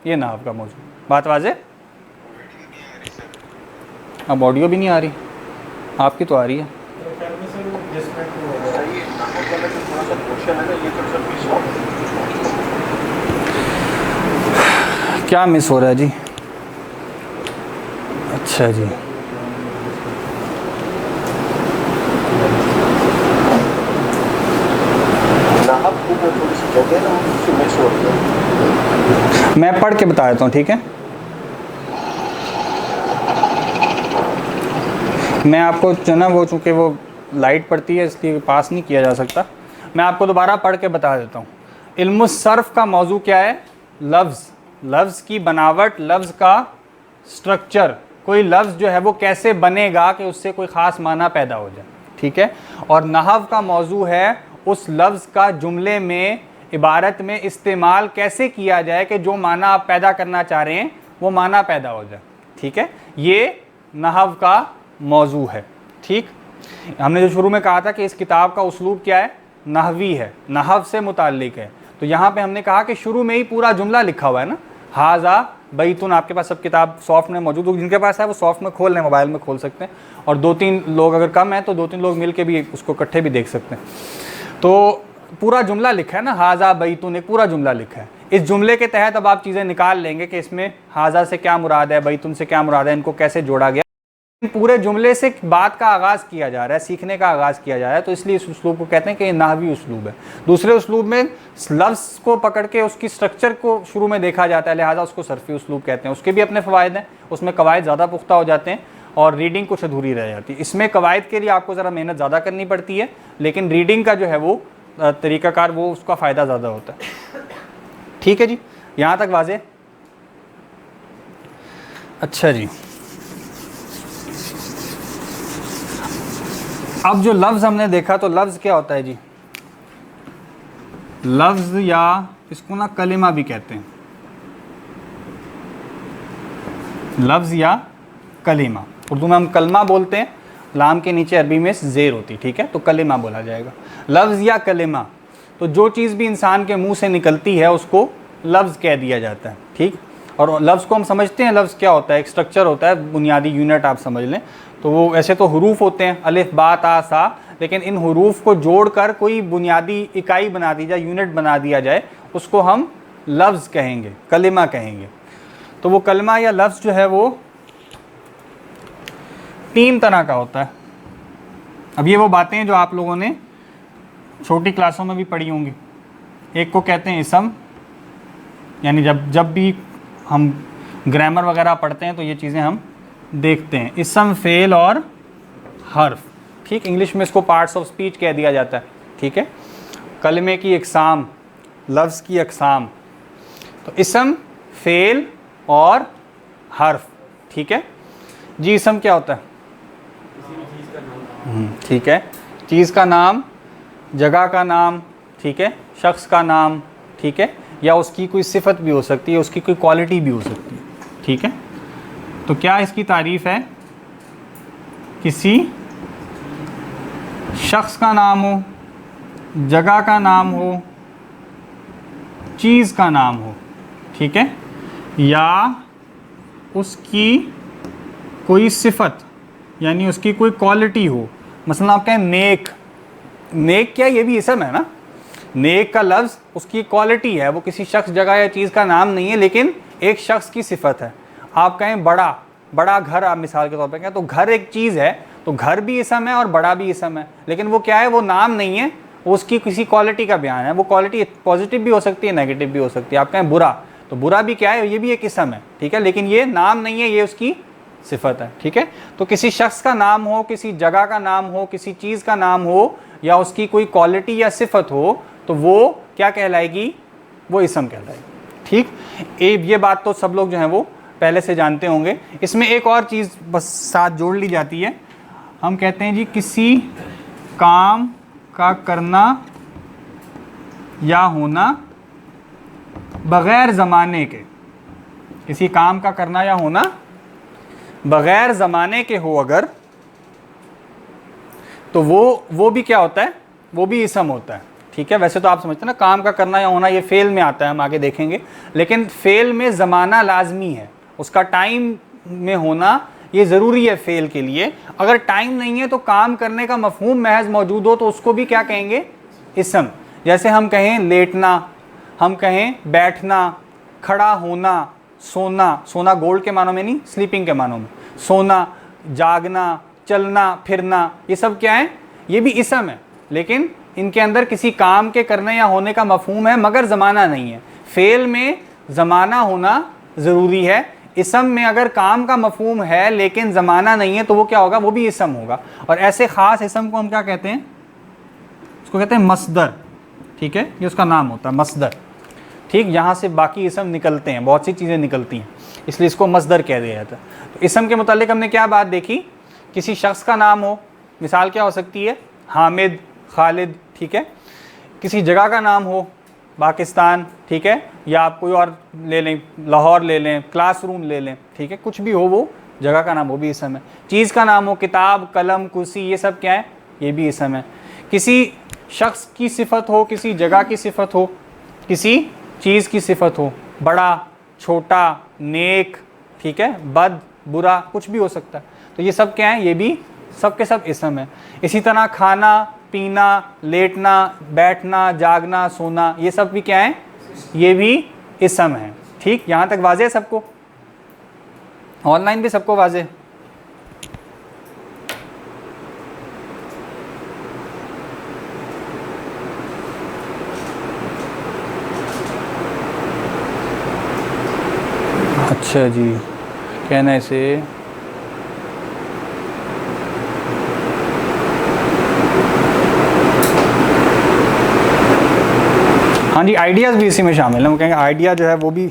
ये नाहव का मौजू। बात वाज़े? अब ऑडियो भी नहीं आ रही, आपकी तो आ रही है। क्या मिस हो रहा है जी? अच्छा जी, मैं पढ़ के बता देता हूँ, ठीक है। मैं आपको जो ना, वो चूँकि वो लाइट पड़ती है इसलिए पास नहीं किया जा सकता, मैं आपको दोबारा पढ़ के बता देता हूँ। इल्म सर्फ का मौजू क्या है, लफ्ज़ की बनावट, लफ्ज़ का स्ट्रक्चर, कोई लफ्ज़ जो है वो कैसे बनेगा कि उससे कोई ख़ास माना पैदा हो जाए, ठीक है। और नहव का मौजू है उस लफ्ज़ का जुमले में, इबारत में इस्तेमाल कैसे किया जाए कि जो माना आप पैदा करना चाह रहे हैं वो माना पैदा हो जाए, ठीक है, ये नहव का मौजू है। ठीक, हमने जो शुरू में कहा था कि इस किताब का उस्लूब क्या है, नहवी है, नहव से मुताल्लिक है। तो यहाँ पे हमने कहा कि शुरू में ही पूरा जुमला लिखा हुआ है ना, हाजा बैतुन। आपके पास सब किताब सॉफ्ट में मौजूद हो, जिनके पास है वो सॉफ्ट में खोल लें, मोबाइल में खोल सकते हैं, और 2-3 लोग अगर कम हैं तो 2-3 लोग मिल के भी उसको इकट्ठे भी देख सकते हैं। तो पूरा जुमला लिखा है ना, हाजा बैतुन, एक पूरा जुमला लिखा है। इस जुमले के तहत अब आप चीज़ें निकाल लेंगे कि इसमें हाजा से क्या मुराद है, बैतुन से क्या मुराद है, इनको कैसे जोड़ा गया। पूरे जुमले से बात का आगाज़ किया जा रहा है, सीखने का आगाज़ किया जा रहा है, तो इसलिए इस उस्लूब को कहते हैं कि ये नाहवी उस्लूब है। दूसरे उस्लूब में लफ्ज़ को पकड़ के उसकी स्ट्रक्चर को शुरू में देखा जाता है, लिहाजा उसको सरफी उस्लूब कहते हैं। उसके भी अपने फ़वाइद हैं, उसमें कवायद ज़्यादा पुख्ता हो जाते हैं और रीडिंग कुछ अधूरी रह जाती है। इसमें कवायद के लिए आपको ज़रा मेहनत ज़्यादा करनी पड़ती है, लेकिन रीडिंग का जो है वो तरीक़ाकार, वो उसका फ़ायदा ज़्यादा होता है। ठीक है जी, यहाँ तक वाज़ेह। अच्छा जी, अब जो लफ्ज़ हमने देखा, तो लफ्ज़ क्या होता है जी, लफ्ज़ या इसको ना कलिमा भी कहते हैं, लफ्ज़ या कलिमा। उर्दू में हम कलमा बोलते हैं, लाम के नीचे अरबी में ज़ेर होती, ठीक है, तो कलिमा बोला जाएगा। लफ्ज़ या कलिमा, तो जो चीज़ भी इंसान के मुंह से निकलती है उसको लफ्ज़ कह दिया जाता है। ठीक, और लफ्ज़ को हम समझते हैं, लफ्ज़ क्या होता है, एक स्ट्रक्चर होता है, बुनियादी यूनिट आप समझ लें। तो वो ऐसे तो हरूफ होते हैं, अलिफ बा ता सा, लेकिन इन हरूफ को जोड़कर कोई बुनियादी इकाई बना दी जाए, यूनिट बना दिया जाए, उसको हम लफ्ज़ कहेंगे, कलिमा कहेंगे। तो वो कलिमा या लफ्ज़ जो है वो 3 तरह का होता है। अब ये वो बातें हैं जो आप लोगों ने छोटी क्लासों में भी पढ़ी होंगी। एक को कहते हैं इसम, यानी जब भी हम ग्रामर वगैरह पढ़ते हैं तो ये चीज़ें हम देखते हैं, इसम, फेल और हर्फ। ठीक, इंग्लिश में इसको पार्ट्स ऑफ स्पीच कह दिया जाता है। ठीक है, कलमे की अक़साम, लफ्ज़ की अक़साम, तो इसम, फेल और हर्फ। ठीक है जी, इसम क्या होता है? ठीक है, चीज़ का नाम, जगह का नाम, ठीक है, शख्स का नाम, ठीक है, या उसकी कोई सिफत भी हो सकती है, उसकी कोई क्वालिटी भी हो सकती है। ठीक है, तो क्या इसकी तारीफ़ है? किसी शख्स का नाम हो, जगह का नाम हो, चीज़ का नाम हो, ठीक है, या उसकी कोई सिफत यानी उसकी कोई क्वालिटी हो। मसलन आप कहें नेक, नेक क्या, ये भी इसम है ना। नेक का लफ्ज़ उसकी क्वालिटी है, वो किसी शख्स, जगह या चीज़ का नाम नहीं है, लेकिन एक शख्स की सिफत है। आप कहें बड़ा, बड़ा घर, आप मिसाल के तौर पे कहें, तो घर एक चीज़ है, तो घर भी इसम है और बड़ा भी इसम है, लेकिन वो क्या है, वो नाम नहीं है, वो उसकी किसी क्वालिटी का बयान है। वो क्वालिटी पॉजिटिव भी हो सकती है, नेगेटिव भी हो सकती है। आप कहें बुरा, तो बुरा भी क्या है, ये भी एक इसम है, ठीक है, लेकिन ये नाम नहीं है, ये उसकी सिफत है। ठीक है, तो किसी शख्स का नाम हो, किसी जगह का नाम हो, किसी चीज़ का नाम हो, या उसकी कोई क्वालिटी या सिफत हो, तो वो क्या कहलाएगी, वो इसम कहलाएगी। ठीक, ये बात तो सब लोग जो हैं वो पहले से जानते होंगे। इसमें एक और चीज़ बस साथ जोड़ ली जाती है, हम कहते हैं जी किसी काम का करना या होना बग़ैर ज़माने के, किसी काम का करना या होना बग़ैर ज़माने के हो अगर, तो वो भी क्या होता है, वो भी इसम होता है। ठीक है, वैसे तो आप समझते हैं ना, काम का करना या होना ये फ़ेल में आता है, हम आगे देखेंगे, लेकिन फ़ेल में ज़माना लाजमी है, उसका टाइम में होना ये ज़रूरी है फ़ेल के लिए। अगर टाइम नहीं है तो काम करने का मफ़हूम महज मौजूद हो तो उसको भी क्या कहेंगे, इसम। जैसे हम कहें लेटना, हम कहें बैठना, खड़ा होना, सोना, सोना गोल्ड के मानों में नहीं, स्लीपिंग के मानों में, सोना, जागना, चलना फिरना, ये सब क्या है, ये भी इसम है, लेकिन इनके अंदर किसी काम के करने या होने का मफहूम है, मगर ज़माना नहीं है। फ़ेल में ज़माना होना ज़रूरी है, इसम में अगर काम का मफहूम है लेकिन ज़माना नहीं है तो वो क्या होगा, वो भी इसम होगा। और ऐसे ख़ास इसम को हम क्या कहते हैं, उसको कहते हैं मसदर। ठीक है, ये उसका नाम होता है मसदर। ठीक, यहाँ से बाकी इसम निकलते हैं, बहुत सी चीज़ें निकलती हैं, इसलिए इसको मसदर कह दिया जाता है। तो इसम के मुतालिक हमने क्या बात देखी, किसी शख्स का नाम हो, मिसाल क्या हो सकती है, हामिद, खालिद। ठीक है, किसी जगह का नाम हो, पाकिस्तान, ठीक है, या आप कोई और ले लें, लाहौर ले लें, क्लासरूम ले लें, ठीक है, कुछ भी हो वो जगह का नाम, वो भी इसम है। चीज़ का नाम हो, किताब, कलम, कुर्सी, ये सब क्या है, ये भी इसम है। किसी शख्स की सिफत हो, किसी जगह की सिफत हो, किसी चीज़ की सिफत हो, बड़ा, छोटा, नेक, ठीक है, बद, बुरा, कुछ भी हो सकता है। तो ये सब क्या है, ये भी सब के सब इसम है। इसी तरह खाना, पीना, लेटना, बैठना, जागना, सोना, ये सब भी क्या है, ये भी इसम है। ठीक, यहाँ तक वाज़ेह है सबको? ऑनलाइन भी सबको वाज़ेह? अच्छा जी, कहना इसे हाँ जी, आइडियाज़ भी इसी में शामिल हैं। वो कहेंगे आइडिया जो है वो भी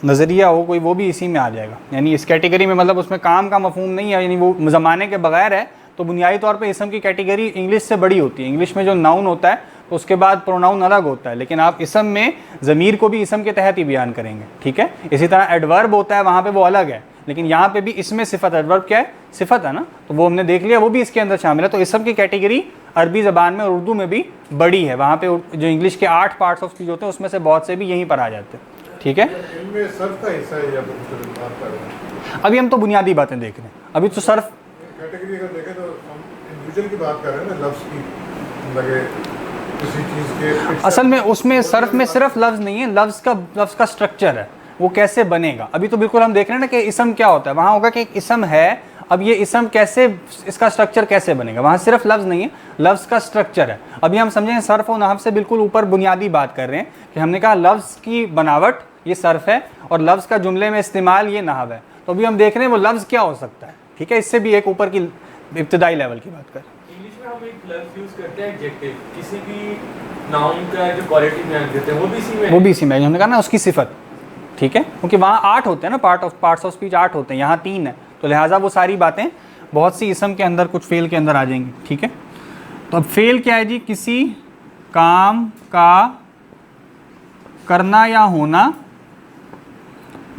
नज़रिया हो कोई, वो भी इसी में आ जाएगा, यानी इस कैटेगरी में, मतलब उसमें काम का मफहूम नहीं है, यानी वो ज़माने के बगैर है। तो बुनियादी तौर पे इसम की कैटेगरी इंग्लिश से बड़ी होती है। इंग्लिश में जो नाउन होता है तो उसके बाद प्रोनाउन अलग होता है, लेकिन आप इसम में ज़मीर को भी इसम के तहत ही बयान करेंगे, ठीक है। इसी तरह एडवर्ब होता है, वहाँ पर वो अलग है, लेकिन यहाँ पे भी इसमें सिफत, एडवर्ब क्या है, सिफत है ना, तो वो हमने देख लिया, वो भी इसके अंदर शामिल है। तो इसम की कैटेगरी अरबी ज़बान में और उर्दू में भी बड़ी है। वहाँ पे जो इंग्लिश के 8 पार्ट्स ऑफ स्पीच होते हैं उसमें से बहुत से भी यहीं पर आ जाते हैं, ठीक है। इनमें सर्फ का हिस्सा है या बात कर रहे हैं? अभी हम तो बुनियादी बातें देख रहे हैं, अभी तो सर्फ कैटेगरी अगर देखें तो हम इंडिविजुअल की बात कर रहे हैं ना, लफ्ज़ की लगे किसी चीज़ के। असल में उसमें सर्फ में सिर्फ लफ्ज़ नहीं है, लफ्ज़ का स्ट्रक्चर है, वो कैसे बनेगा। अभी तो बिल्कुल हम देख रहे हैं ना कि इसम क्या होता है। वहाँ होगा कि एक इसम है, अब ये इसम कैसे, इसका स्ट्रक्चर कैसे बनेगा। वहाँ सिर्फ लफ्ज़ नहीं है, लफ्ज़ का स्ट्रक्चर है। अभी हम समझें सर्फ और नहव से बिल्कुल ऊपर बुनियादी बात कर रहे हैं कि हमने कहा लफ्ज़ की बनावट ये सर्फ है और लफ्ज़ का जुमले में इस्तेमाल ये नहव है। तो अभी हम देख रहे हैं वो लफ्ज़ क्या हो सकता है, ठीक है। इससे भी एक ऊपर की इब्तदाई लेवल की बात करें। इंग्लिश में हम एक लफ्ज़ यूज़ करते हैं एडजेक्टिव, किसी भी नाउन का जो क्वालिटी बयान करते हैं वो भी इसी में हमने कहा ना उसकी सिफत, ठीक है, क्योंकि वहाँ 8 होते हैं ना, पार्ट्स ऑफ स्पीच 8 होते हैं, यहाँ 3 है, तो लिहाजा वो सारी बातें बहुत सी इसम के अंदर, कुछ फेल के अंदर आ जाएंगी, ठीक है। तो अब फेल क्या है जी, किसी काम का करना या होना,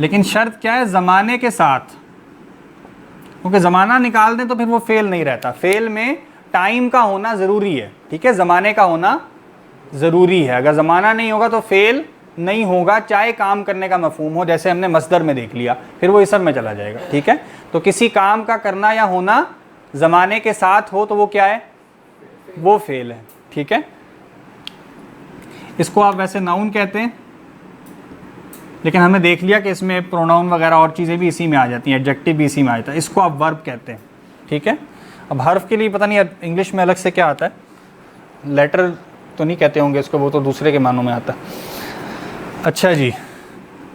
लेकिन शर्त क्या है, ज़माने के साथ, क्योंकि ज़माना निकाल दें तो फिर वो फेल नहीं रहता। फेल में टाइम का होना ज़रूरी है, ठीक है, ज़माने का होना ज़रूरी है। अगर ज़माना नहीं होगा तो फेल नहीं होगा, चाहे काम करने का मफहूम हो, जैसे हमने मस्दर में देख लिया, फिर वो इसम में चला जाएगा, ठीक है। तो किसी काम का करना या होना ज़माने के साथ हो तो वो क्या है, वो फेल है, ठीक है। इसको आप वैसे नाउन कहते हैं, लेकिन हमने देख लिया कि इसमें प्रोनाउन वगैरह और चीज़ें भी इसी में आ जाती हैं, एडजेक्टिव भी इसी में आ जाता है। इसको आप वर्ब कहते हैं, ठीक है। अब हर्फ के लिए पता नहीं इंग्लिश में अलग से क्या आता है, लेटर तो नहीं कहते होंगे इसको, वो तो दूसरे के मानों में आता है। अच्छा जी,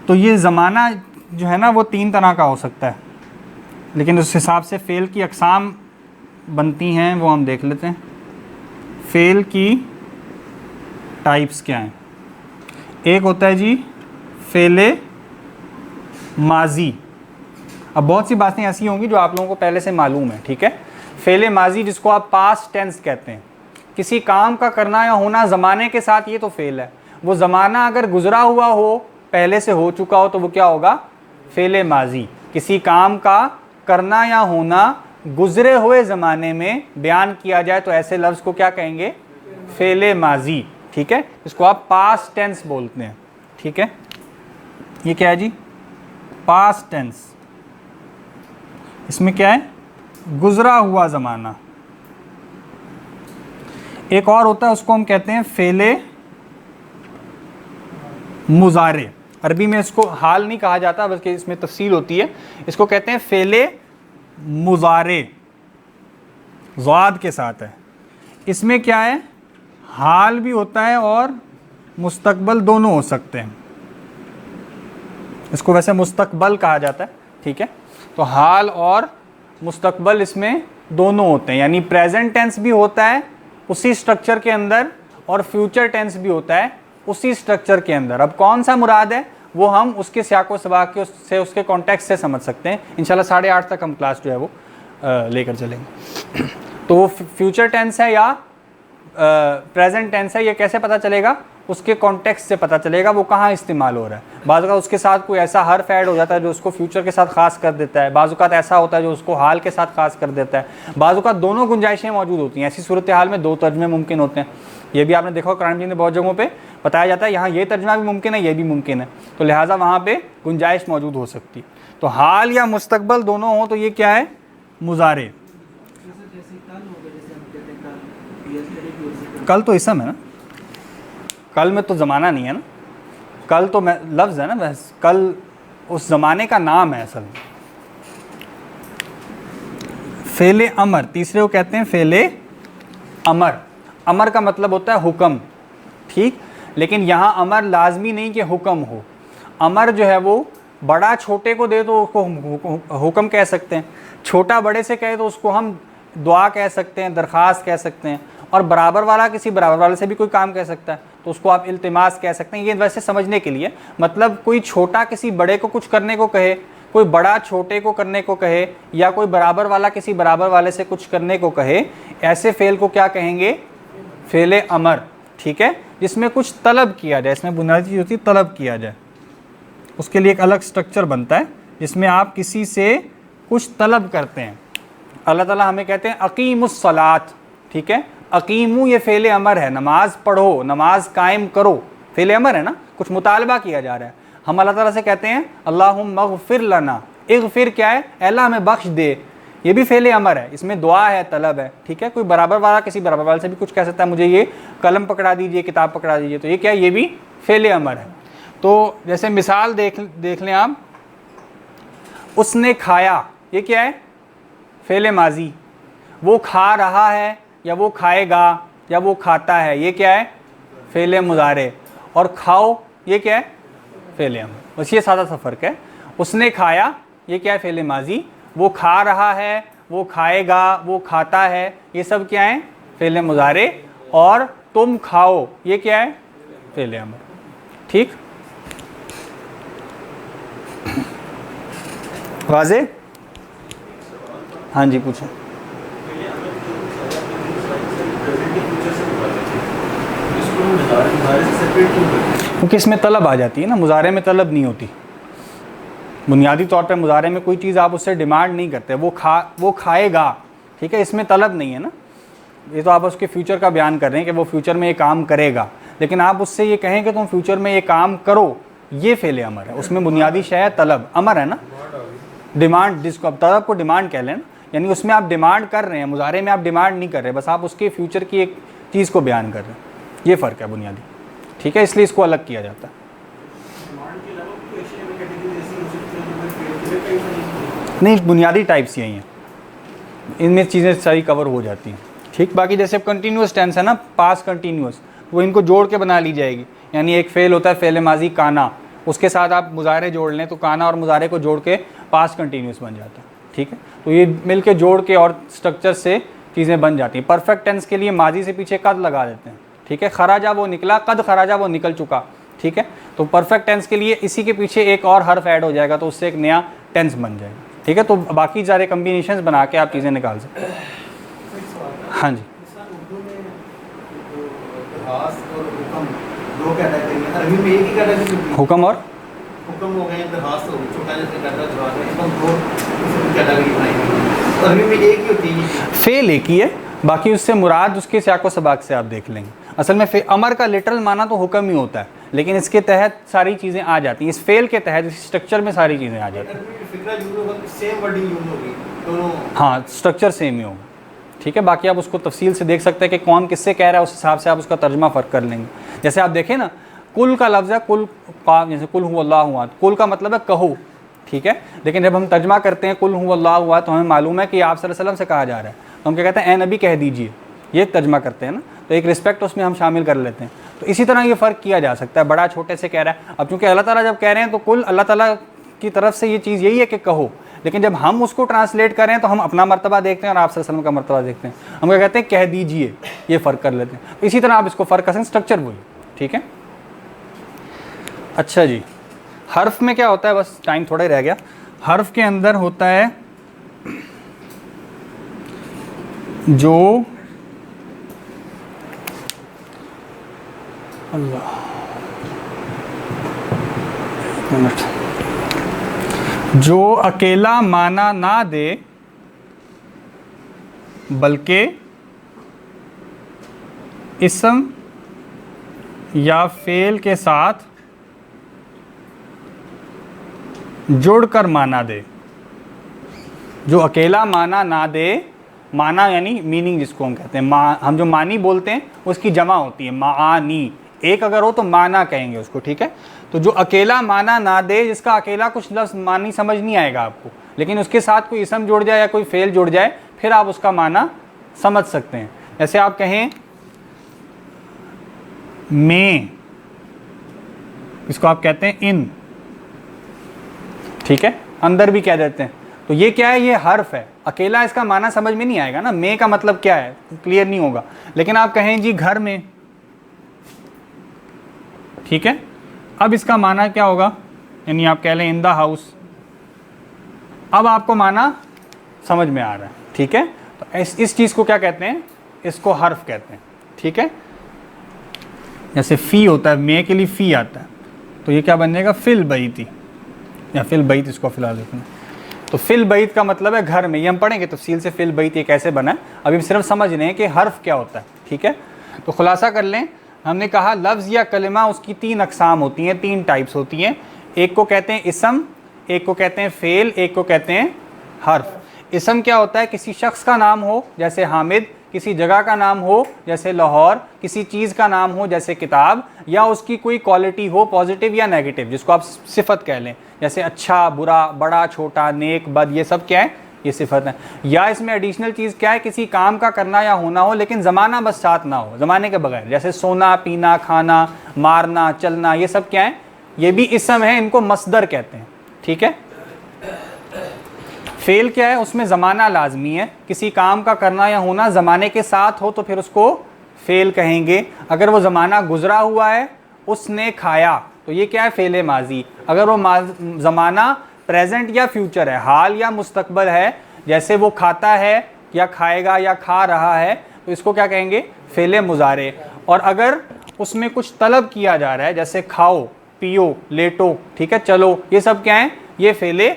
तो ये ज़माना जो है ना वो 3 तरह का हो सकता है, लेकिन उस हिसाब से फ़ेल की अक़साम बनती हैं, वो हम देख लेते हैं। फ़ेल की टाइप्स क्या हैं। एक होता है जी फ़ेले माजी। अब बहुत सी बातें ऐसी होंगी जो आप लोगों को पहले से मालूम है, ठीक है। फ़ेले माजी जिसको आप पास्ट टेंस कहते हैं, किसी काम का करना या होना ज़माने के साथ, ये तो फ़ेल है। वो ज़माना अगर गुज़रा हुआ हो, पहले से हो चुका हो, तो वो क्या होगा, फ़ेले माजी। किसी काम का करना या होना गुज़रे हुए ज़माने में बयान किया जाए तो ऐसे लफ्ज़ को क्या कहेंगे, फ़ेले माजी, ठीक है। इसको आप पास्ट टेंस बोलते हैं, ठीक है। ये क्या है जी, पास्ट टेंस। इसमें क्या है, गुज़रा हुआ ज़माना। एक और होता है, उसको हम कहते हैं फ़ेले मुज़ारे। अरबी में इसको हाल नहीं कहा जाता, बल्कि इसमें तफसील होती है। इसको कहते हैं फ़ेले मुज़ारे, ज़ाद के साथ है। इसमें क्या है, हाल भी होता है और मुस्तकबल दोनों हो सकते हैं। इसको वैसे मुस्तकबल कहा जाता है, ठीक है। तो हाल और मुस्तकबल इसमें दोनों होते हैं, यानी प्रेजेंट टेंस भी होता है उसी स्ट्रक्चर के अंदर और फ्यूचर टेंस भी होता है उसी स्ट्रक्चर के अंदर। अब कौन सा मुराद है वो हम उसके सियाको सबाक के से, उसके कॉन्टेक्स्ट से समझ सकते हैं। इंशाल्लाह 8:30 तक हम क्लास जो है वो लेकर चलेंगे। तो वो फ्यूचर टेंस है या प्रेजेंट टेंस है, ये कैसे पता चलेगा, उसके कॉन्टेक्स्ट से पता चलेगा वो कहाँ इस्तेमाल हो रहा है। बाज़ औक़ात उसके साथ कोई ऐसा हर्फ ऐड हो जाता है जो उसको फ्यूचर के साथ ख़ास कर देता है, बाज़ औक़ात ऐसा होता है जो उसको हाल के साथ ख़ास कर देता है, बाज़ औक़ात दोनों गुंजाइशें मौजूद होती हैं। ऐसी सूरत हाल में दो तर्जमे मुमकिन होते हैं। ये भी आपने देखा हो कुरान मजीद में बहुत जगहों पे बताया जाता है, यहाँ ये तर्जमा भी मुमकिन है, ये भी मुमकिन है, तो लिहाजा वहाँ पे गुंजाइश मौजूद हो सकती है। तो हाल या मुस्तकबल दोनों हो तो ये क्या है, मुज़ारे। कल तो इसम है ना, कल में तो ज़माना नहीं है ना, कल तो लफ्ज़ है ना, बस कल उस ज़माने का नाम है असल में। फ़ेले अमर, तीसरे को कहते हैं फ़ेले अमर। अमर का मतलब होता है हुक्म, ठीक, लेकिन यहाँ अमर लाजमी नहीं कि हुक्म हो। अमर जो है वो बड़ा छोटे को दे तो उसको हुक्म कह सकते हैं, छोटा बड़े से कहे तो उसको हम दुआ कह सकते हैं, दरख्वास्त कह सकते हैं, और बराबर वाला किसी बराबर वाले से भी कोई काम कह सकता है तो उसको आप इल्तिमास कह सकते हैं। ये वैसे समझने के लिए, मतलब कोई छोटा किसी बड़े को कुछ करने को कहे, कोई बड़ा छोटे को करने को कहे, या कोई बराबर वाला किसी बराबर वाले से कुछ करने को कहे, ऐसे फ़ेल को क्या कहेंगे, फ़ेले अमर, ठीक है, जिसमें कुछ तलब किया जाए। इसमें बुनियादी चीज़ होती है तलब किया जाए, उसके लिए एक अलग स्ट्रक्चर बनता है जिसमें आप किसी से कुछ तलब करते हैं। अल्लाह ताला हमें कहते हैं अकीमुस सलात, ठीक है, अकीमू ये फ़ेले अमर है, नमाज पढ़ो, नमाज कायम करो, फ़ेले अमर है ना, कुछ मुतालबा किया जा रहा है। हम अल्लाह ताला से कहते हैं अल्लाहुम्मा मग़फ़िर लना, इग़फ़िर क्या है, अल्लाह हमें बख्श दे, ये भी फ़ेले अमर है, इसमें दुआ है, तलब है, ठीक है। कोई बराबर वाला किसी बराबर वाले से भी कुछ कह सकता है, मुझे ये कलम पकड़ा दीजिए, किताब पकड़ा दीजिए, तो ये क्या है, ये भी फ़ेले अमर है। तो जैसे मिसाल देख लें आप, उसने खाया, ये क्या है, फ़ेले माजी। वो खा रहा है या वो खाएगा या वो खाता है, ये क्या है, फ़ेले मुज़ारे। और खाओ ये क्या है, फ़ेले अमर। बस ये सादा सा फ़र्क है। उसने खाया ये क्या है, फ़ेले माजी। वो खा रहा है, वो खाएगा, वो खाता है, ये सब क्या है, फ़ेले मुज़ारे। और तुम खाओ ये क्या है, फ़ेले अमर, ठीक, वाज़े। हाँ जी पूछो। क्योंकि इसमें तलब आ जाती है ना, मुज़ारे में तलब नहीं होती। बुनियादी तौर पे मुज़ारे में कोई चीज़ आप उससे डिमांड नहीं करते, वो खाएगा, ठीक है, इसमें तलब नहीं है ना। ये तो आप उसके फ्यूचर का बयान कर रहे हैं कि वो फ्यूचर में ये काम करेगा, लेकिन आप उससे ये कहें कि तुम फ्यूचर में ये काम करो, ये फ़ेले अमर है। उसमें बुनियादी शय तलब, अमर है ना, डिमांड, जिसको आप तलब को डिमांड कह लें, यानी उसमें आप डिमांड कर रहे हैं, मुज़ारे में आप डिमांड नहीं कर रहे, बस आप उसके फ्यूचर की एक चीज़ को बयान कर रहे हैं। ये फ़र्क है बुनियादी, ठीक है, इसलिए इसको अलग किया जाता है। नहीं, बुनियादी टाइप्स यही हैं, इनमें चीज़ें सारी कवर हो जाती हैं, ठीक। बाकी जैसे कंटिन्यूस टेंस है ना, पास कंटिन्यूस, वो इनको जोड़ के बना ली जाएगी। यानी एक फ़ेल होता है फ़ेले माजी काना, उसके साथ आप मुज़ारे जोड़ लें तो काना और मुज़ारे को जोड़ के पास कंटिन्यूस बन जाता है, ठीक है। तो ये मिल के जोड़ के और स्ट्रक्चर से चीज़ें बन जाती हैं। परफेक्ट टेंस के लिए माजी से पीछे कद लगा देते हैं, ठीक है, खराजा वो निकला, कद खराजा वो निकल चुका, ठीक है। तो परफेक्ट टेंस के लिए इसी के पीछे एक और हर्फ ऐड हो जाएगा तो उससे एक नया टेंस बन जाएगा, ठीक है। तो बाकी सारे कम्बिनेशंस बना के आप चीज़ें निकाल सकते हैं। हाँ जी, हुक्म और हुक्म हो गए, दरखास्त हो गई, छोटा जैसे कहता दरवाजा, इसको दो कैटेगरी बनाई। अरबी में एक ही होती है, फ़ेल एक ही है, बाकी उससे मुराद उसके सियाक़ो सबक से आप देख लेंगे। असल में अमर का लिटरल माना तो हुक्म ही होता है, लेकिन इसके तहत सारी चीज़ें आ जाती हैं, इस फ़ेल के तहत इस स्ट्रक्चर में सारी चीज़ें आ जाती हैं। हाँ, स्ट्रक्चर सेम ही होगा, ठीक है। बाकी आप उसको तफसील से देख सकते हैं कि कौन किससे कह रहा है, उस हिसाब से आप उसका तर्जमा फ़र्क कर लेंगे। जैसे आप देखें ना, कुल का लफ्ज़ है, कुल का, जैसे कुल हु अल्लाहु अहद, कुल का मतलब है कहो, ठीक है। लेकिन जब हम तर्जमा करते हैं कुल हु अल्लाहु अहद तो हमें मालूम है कि आप सल्लल्लाहु अलैहि वसल्लम से कहा जा रहा है, तो हम क्या कहते हैं, ए नबी कह दीजिए, ये तर्जमा करते हैं ना, तो एक रिस्पेक्ट उसमें हम शामिल कर लेते हैं। तो इसी तरह ये फ़र्क किया जा सकता है, बड़ा छोटे से कह रहा है। अब चूँकि अल्लाह ताला जब कह रहे हैं तो कुल अल्लाह ताला की तरफ से ये चीज़ यही है कि कहो, लेकिन जब हम उसको ट्रांसलेट करें तो हम अपना मर्तबा देखते हैं और आप सल्लल्लाहु अलैहि वसल्लम का मर्तबा देखते हैं, हम क्या कहते हैं, कह दीजिए, ये फ़र्क कर लेते हैं। इसी तरह आप इसको फ़र्क कर सकते हैं, स्ट्रक्चर वही, ठीक है। अच्छा जी, हर्फ में क्या होता है, बस टाइम थोड़ा ही रह गया। हर्फ के अंदर होता है जो अल्लाह, एक मिनट। जो अकेला माना ना दे बल्कि इसम या फेल के साथ जोड़कर माना दे। जो अकेला माना ना दे, माना यानी मीनिंग जिसको हम कहते हैं, हम जो मानी बोलते हैं उसकी जमा होती है मानी, एक अगर हो तो माना कहेंगे उसको, ठीक है। तो जो अकेला माना ना दे, जिसका अकेला कुछ लफ्ज़ मानी समझ नहीं आएगा आपको, लेकिन उसके साथ कोई इसम जुड़ जाए या कोई फेल जुड़ जाए, फिर आप उसका माना समझ सकते हैं। जैसे आप कहें में, इसको आप कहते हैं इन, ठीक है, अंदर भी कह देते हैं। तो ये क्या है, ये हर्फ है, अकेला इसका माना समझ में नहीं आएगा ना, में का मतलब क्या है क्लियर नहीं होगा। लेकिन आप कहें जी घर में, ठीक है, अब इसका माना क्या होगा, यानी आप कह लें इन द हाउस, अब आपको माना समझ में आ रहा है, ठीक है। तो इस चीज़ को क्या कहते हैं, इसको हर्फ कहते हैं, ठीक है। जैसे फ़ी होता है, में के लिए फ़ी आता है, तो ये क्या बन जाएगा फिल बैती, या फिल बैत इसको फिलहाल लिखना। तो फिल बैत का मतलब है घर में, ये हम पढ़ेंगे तफसील से फिल बैत ये कैसे बना है, अभी सिर्फ समझ रहे हैं कि हर्फ क्या होता है, ठीक है। तो खुलासा कर लें, हमने कहा लफ्ज़ या कलिमा उसकी 3 अक़साम होती हैं, 3 टाइप्स होती हैं। एक को कहते हैं इसम, एक को कहते हैं फ़ेल, एक को कहते हैं हर्फ। इसम क्या होता है, किसी शख्स का नाम हो जैसे हामिद, किसी जगह का नाम हो जैसे लाहौर, किसी चीज़ का नाम हो जैसे किताब, या उसकी कोई क्वालिटी हो पॉजिटिव या नेगेटिव, जिसको आप सिफत कह लें, जैसे अच्छा, बुरा, बड़ा, छोटा, नेक, बद, ये सब क्या है, ये सिफत है। या इसमें एडिशनल चीज़ क्या है, किसी काम का करना या होना हो लेकिन ज़माना बस साथ ना हो, ज़माने के बगैर, जैसे सोना, पीना, खाना, मारना, चलना, ये सब क्या है, ये भी इसम है, इनको मसदर कहते हैं, ठीक है। फेल क्या है, उसमें ज़माना लाजमी है, किसी काम का करना या होना ज़माने के साथ हो तो फिर उसको फेल कहेंगे। अगर वो ज़माना गुजरा हुआ है, उसने खाया, तो ये क्या है, फेल माजी। अगर वो ज़माना प्रेजेंट या फ्यूचर है, हाल या मुस्तकबल है, जैसे वो खाता है या खाएगा या खा रहा है, तो इसको क्या कहेंगे, फेल मुजारे। और अगर उसमें कुछ तलब किया जा रहा है, जैसे खाओ, पियो, लेटो, ठीक है, चलो, ये सब क्या है, ये फेल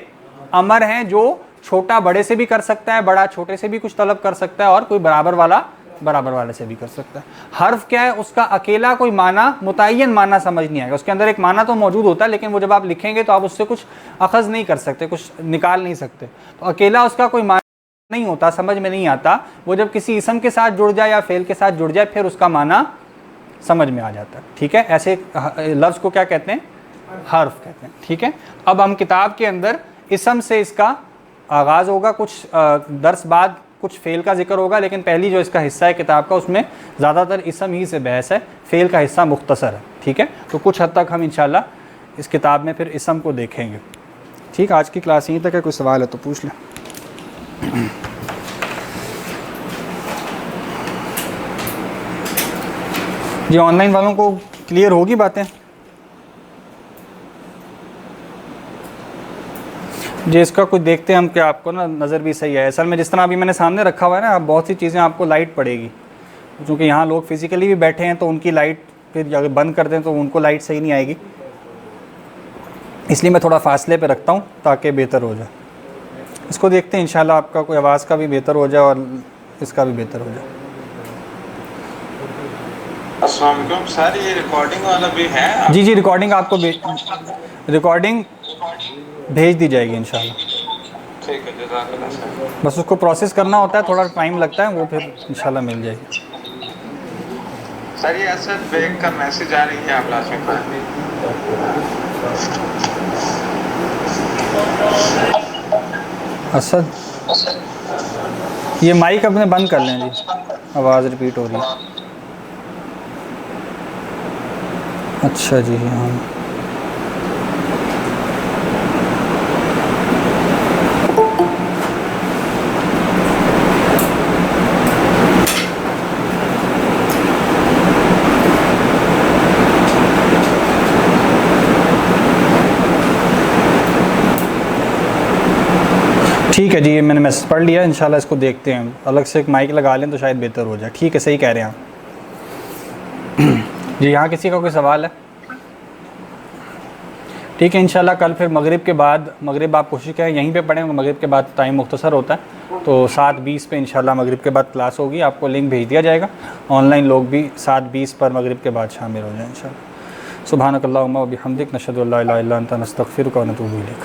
अमर हैं, जो छोटा बड़े से भी कर सकता है, बड़ा छोटे से भी कुछ तलब कर सकता है, और कोई बराबर वाला बराबर वाले से भी कर सकता है। हर्फ क्या है, उसका अकेला कोई माना, मुतय्यन माना समझ नहीं आएगा, उसके अंदर एक माना तो मौजूद होता है, लेकिन वो जब आप लिखेंगे तो आप उससे कुछ अखज़ नहीं कर सकते, कुछ निकाल नहीं सकते। तो अकेला उसका कोई माना नहीं होता, समझ में नहीं आता। वो जब किसी इसम के साथ जुड़ जाए या फेल के साथ जुड़ जाए, फिर उसका माना समझ में आ जाता है, ठीक है। ऐसे लफ्ज़ को क्या कहते हैं, हर्फ कहते हैं, ठीक है। अब हम किताब के अंदर इसम से इसका आगाज़ होगा, कुछ दर्स बाद कुछ फ़ेल का जिक्र होगा, लेकिन पहली जो इसका हिस्सा है किताब का, उसमें ज़्यादातर इसम ही से बहस है, फ़ेल का हिस्सा मुख्तसर है, ठीक है। तो कुछ हद तक हम इंशाल्लाह इस किताब में फिर इसम को देखेंगे, ठीक। आज की क्लास यहीं तक है, कोई सवाल है तो पूछ लें। जी ऑनलाइन वालों को क्लियर होगी बातें? जी इसका कुछ देखते हैं हम, क्या आपको ना नज़र भी सही है। असल में जिस तरह अभी मैंने सामने रखा हुआ है ना, अब बहुत सी चीज़ें आपको लाइट पड़ेगी, क्योंकि यहाँ लोग फिज़िकली भी बैठे हैं, तो उनकी लाइट फिर अगर बंद कर दें तो उनको लाइट सही नहीं आएगी, इसलिए मैं थोड़ा फासले पे रखता हूँ ताकि बेहतर हो जाए। इसको देखते हैं इंशाल्लाह, आपका कोई आवाज़ का भी बेहतर हो जाए और इसका भी बेहतर हो जाए। अस्सलाम वालेकुम सर, ये रिकॉर्डिंग वाला भी है? जी रिकॉर्डिंग आपको रिकॉर्डिंग भेज दी जाएगी इंशाल्लाह। ठीक है, जज़ाकल्लाह सर। बस उसको प्रोसेस करना होता है, थोड़ा टाइम लगता है, वो फिर इंशाल्लाह मिल जाएगी। सर ये असद बेग का मैसेज आ रही है, आप लाजमी पढ़ें। असद, ये माइक अपने बंद कर लें जी, आवाज़ रिपीट हो रही है। अच्छा जी हाँ, ठीक है जी, ये मैंने मैसेज पढ़ लिया, इंशाल्लाह इसको देखते हैं। अलग से एक माइक लगा लें तो शायद बेहतर हो जाए। ठीक है, सही कह रहे हैं आप। जी यहाँ किसी का कोई सवाल है? ठीक है, इंशाल्लाह कल फिर मगरिब के बाद, मगरिब आप कोशिश करें यहीं पे पढ़ें, मगरिब के बाद टाइम मुख्तसर होता है, तो 7:20 पे इंशाल्लाह मगरिब के बाद क्लास होगी। आपको लिंक भेज दिया जाएगा, ऑनलाइन लोग भी 7:20 पर मगरिब के बाद शामिल हो जाएँ इंशाल्लाह। सुब्हानकल्लाहुम्मा व बिहम्दिक, नशहदु अल्ला इलाहा इल्ला अंता, नस्तगफिरुका व नतूबु इलैक।